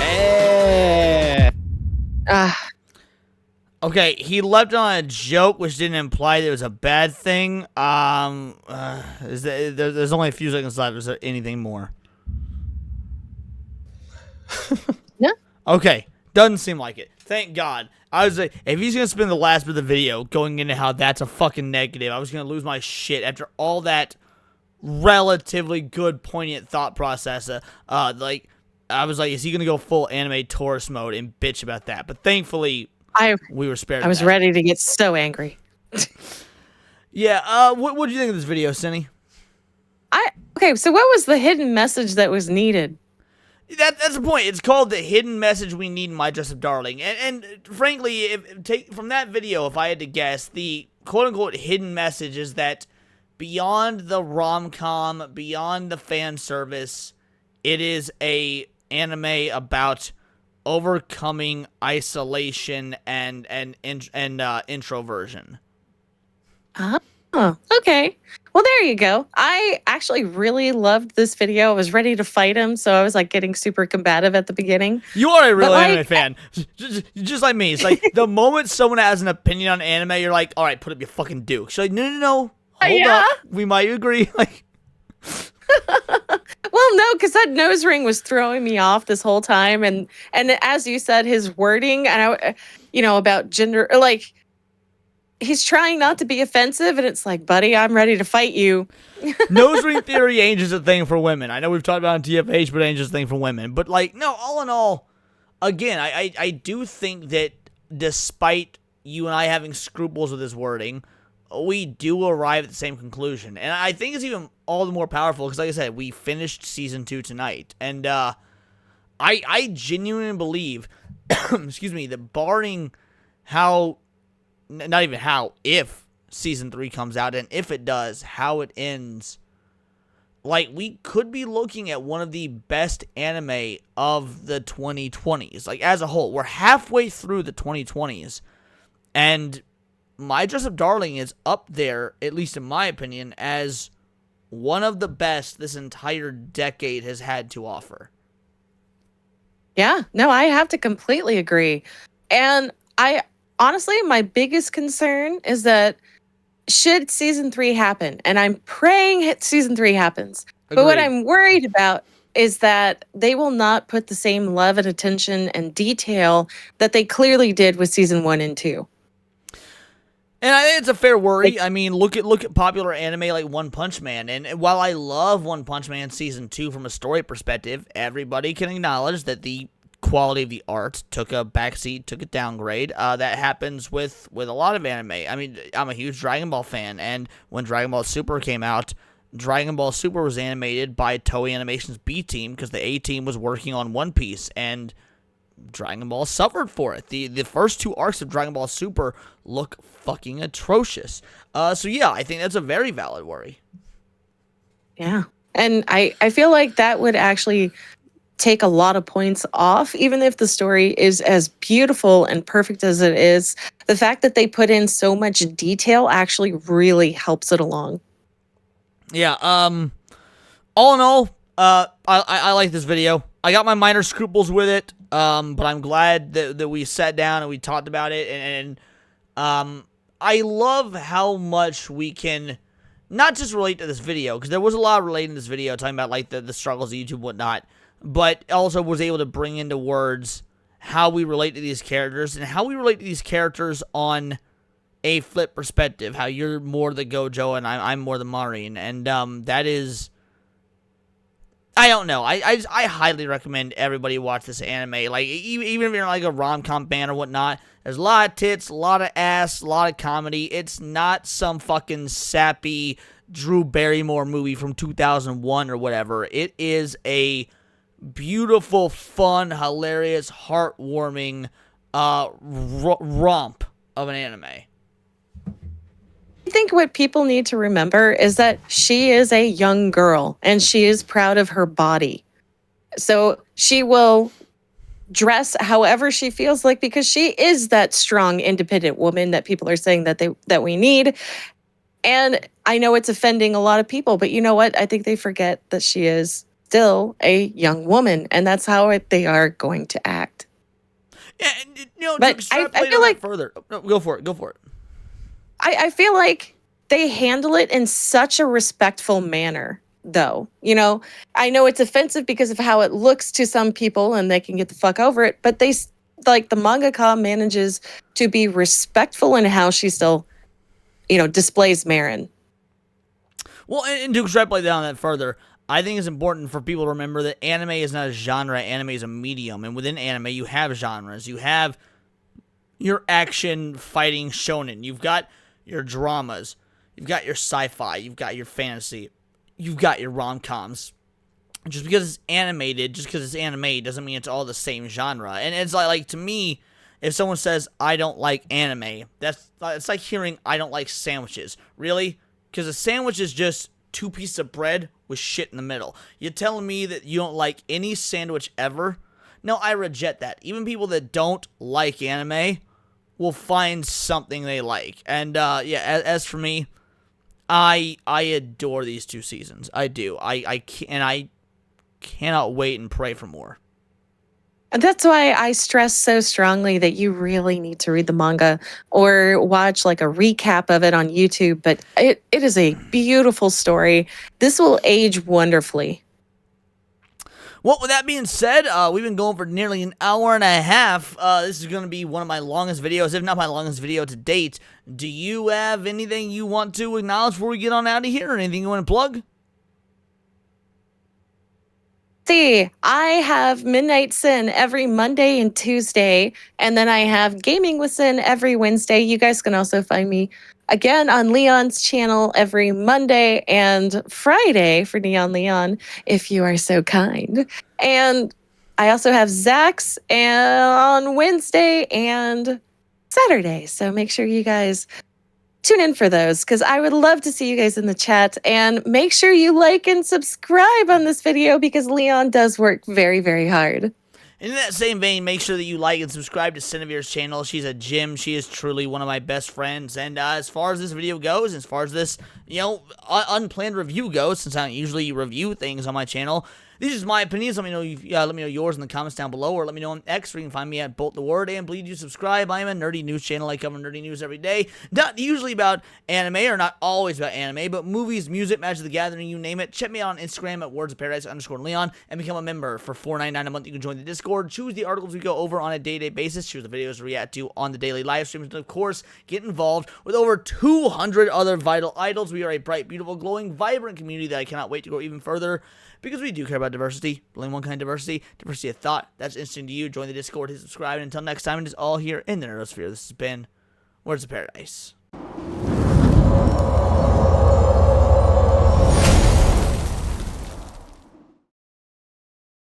Okay, he left on a joke which didn't imply that it was a bad thing. There's only a few seconds left. Is there anything more? No. Okay, doesn't seem like it. Thank God. I was like, if he's gonna spend the last bit of the video going into how that's a fucking negative, I was gonna lose my shit after all that relatively good, poignant thought process. Like, I was like, is he gonna go full anime tourist mode and bitch about that? But thankfully, we were spared. I was ready to get so angry. Yeah. What do you think of this video, Cindy? Okay, so what was the hidden message that was needed? That's the point. It's called the hidden message we need in My Dress Up Darling. And frankly, from that video, if I had to guess, the quote-unquote hidden message is that beyond the rom-com, beyond the fan service, it is a anime about overcoming isolation and introversion. Oh, okay. Well, there you go. I actually really loved this video. I was ready to fight him, so I was like getting super combative at the beginning. You are a real anime fan. Just like me. It's like the moment someone has an opinion on anime, you're like, all right, put up your fucking duke. She's like, no. Hold up. We might agree. Like, well, no, because that nose ring was throwing me off this whole time. And as you said, his wording, and about gender, like, he's trying not to be offensive, and it's like, buddy, I'm ready to fight you. Nose ring theory ain't just a thing for women. I know we've talked about it in TFH, but it ain't just a thing for women. But, like, no, all in all, again, I do think that despite you and I having scruples with his wording, we do arrive at the same conclusion. And I think it's even all the more powerful because, like I said, we finished Season 2 tonight. And I genuinely believe, excuse me, that barring how... not even how, if Season 3 comes out, and if it does, how it ends, like, we could be looking at one of the best anime of the 2020s. Like, as a whole, we're halfway through the 2020s, and My Dress Up Darling is up there, at least in my opinion, as one of the best this entire decade has had to offer. Yeah, no, I have to completely agree. And honestly, my biggest concern is that should season 3 happen, and I'm praying season 3 happens, but what I'm worried about is that they will not put the same love and attention and detail that they clearly did with season 1 and 2. And I think it's a fair worry. I mean, look at popular anime like One Punch Man. And while I love One Punch Man Season 2 from a story perspective, everybody can acknowledge that the quality of the art took a backseat, took a downgrade. That happens with a lot of anime. I mean, I'm a huge Dragon Ball fan, and when Dragon Ball Super came out, Dragon Ball Super was animated by Toei Animation's B Team because the A Team was working on One Piece, and Dragon Ball suffered for it. The first 2 arcs of Dragon Ball Super look fucking atrocious. So yeah, I think that's a very valid worry. Yeah. And I feel like that would actually take a lot of points off, even if the story is as beautiful and perfect as it is. The fact that they put in so much detail actually really helps it along. Yeah, all in all, I like this video. I got my minor scruples with it, but I'm glad that we sat down and we talked about it, and I love how much we can not just relate to this video, because there was a lot relating to this video, talking about like the struggles of YouTube and whatnot, but also was able to bring into words how we relate to these characters, and how we relate to these characters on a flip perspective, how you're more the Gojo and I'm more the Marin, and that is... I don't know. I highly recommend everybody watch this anime. Like, even if you're like a rom-com fan or whatnot, there's a lot of tits, a lot of ass, a lot of comedy. It's not some fucking sappy Drew Barrymore movie from 2001 or whatever. It is a beautiful, fun, hilarious, heartwarming romp of an anime. I think what people need to remember is that she is a young girl and she is proud of her body. So she will dress however she feels like because she is that strong, independent woman that people are saying that we need. And I know it's offending a lot of people, but you know what? I think they forget that she is still a young woman, and that's how they are going to act. Yeah, but to I extrapolate feel like further. No, go for it. I feel like they handle it in such a respectful manner, though. I know it's offensive because of how it looks to some people and they can get the fuck over it, but the mangaka manages to be respectful in how she still, displays Marin. Well, and to extrapolate down that further, I think it's important for people to remember that anime is not a genre, anime is a medium, and within anime you have genres. You have your action, fighting, shonen. You've got your dramas. You've got your sci-fi. You've got your fantasy. You've got your rom-coms. Just because it's animated, just because it's anime, doesn't mean it's all the same genre. And it's like to me, if someone says, I don't like anime, it's like hearing, I don't like sandwiches. Really? Because a sandwich is just 2 pieces of bread with shit in the middle. You're telling me that you don't like any sandwich ever? No, I reject that. Even people that don't like anime will find something they like. And as for me, I adore these 2 seasons. I do. I cannot wait and pray for more. And that's why I stress so strongly that you really need to read the manga or watch like a recap of it on YouTube. But it is a beautiful story. This will age wonderfully. Well, with that being said, we've been going for nearly an hour and a half. This is going to be one of my longest videos, if not my longest video to date. Do you have anything you want to acknowledge before we get on out of here? Or anything you want to plug? See, I have Midnight Sin every Monday and Tuesday, and then I have Gaming with Sin every Wednesday. You guys can also find me again on Leon's channel every Monday and Friday for Neon Leon, if you are so kind. And I also have Zach's on Wednesday and Saturday. So make sure you guys tune in for those because I would love to see you guys in the chat, and make sure you like and subscribe on this video because Leon does work very, very hard. And in that same vein, make sure that you like and subscribe to Cinevere's channel. She's a gem. She is truly one of my best friends. And as far as this video goes, as far as this, unplanned review goes, since I don't usually review things on my channel, these are my opinions. Let me know yours in the comments down below, or let me know on X, where you can find me at Bolt the Word. And please do subscribe. I am a nerdy news channel. I cover nerdy news every day. Not usually about anime, or not always about anime, but movies, music, Magic the Gathering, you name it. Check me out on Instagram at wordsofparadise_Leon and become a member for $4.99 a month. You can join the Discord, choose the articles we go over on a day-to-day basis, choose the videos we react to on the daily live streams, and of course, get involved with over 200 other vital idols. We are a bright, beautiful, glowing, vibrant community that I cannot wait to grow even further, because we do care about diversity. Only one kind of diversity of thought. That's interesting to you. Join the Discord, hit subscribe, and until next time, it is all here in the Nerdosphere. This has been Words of Paradise.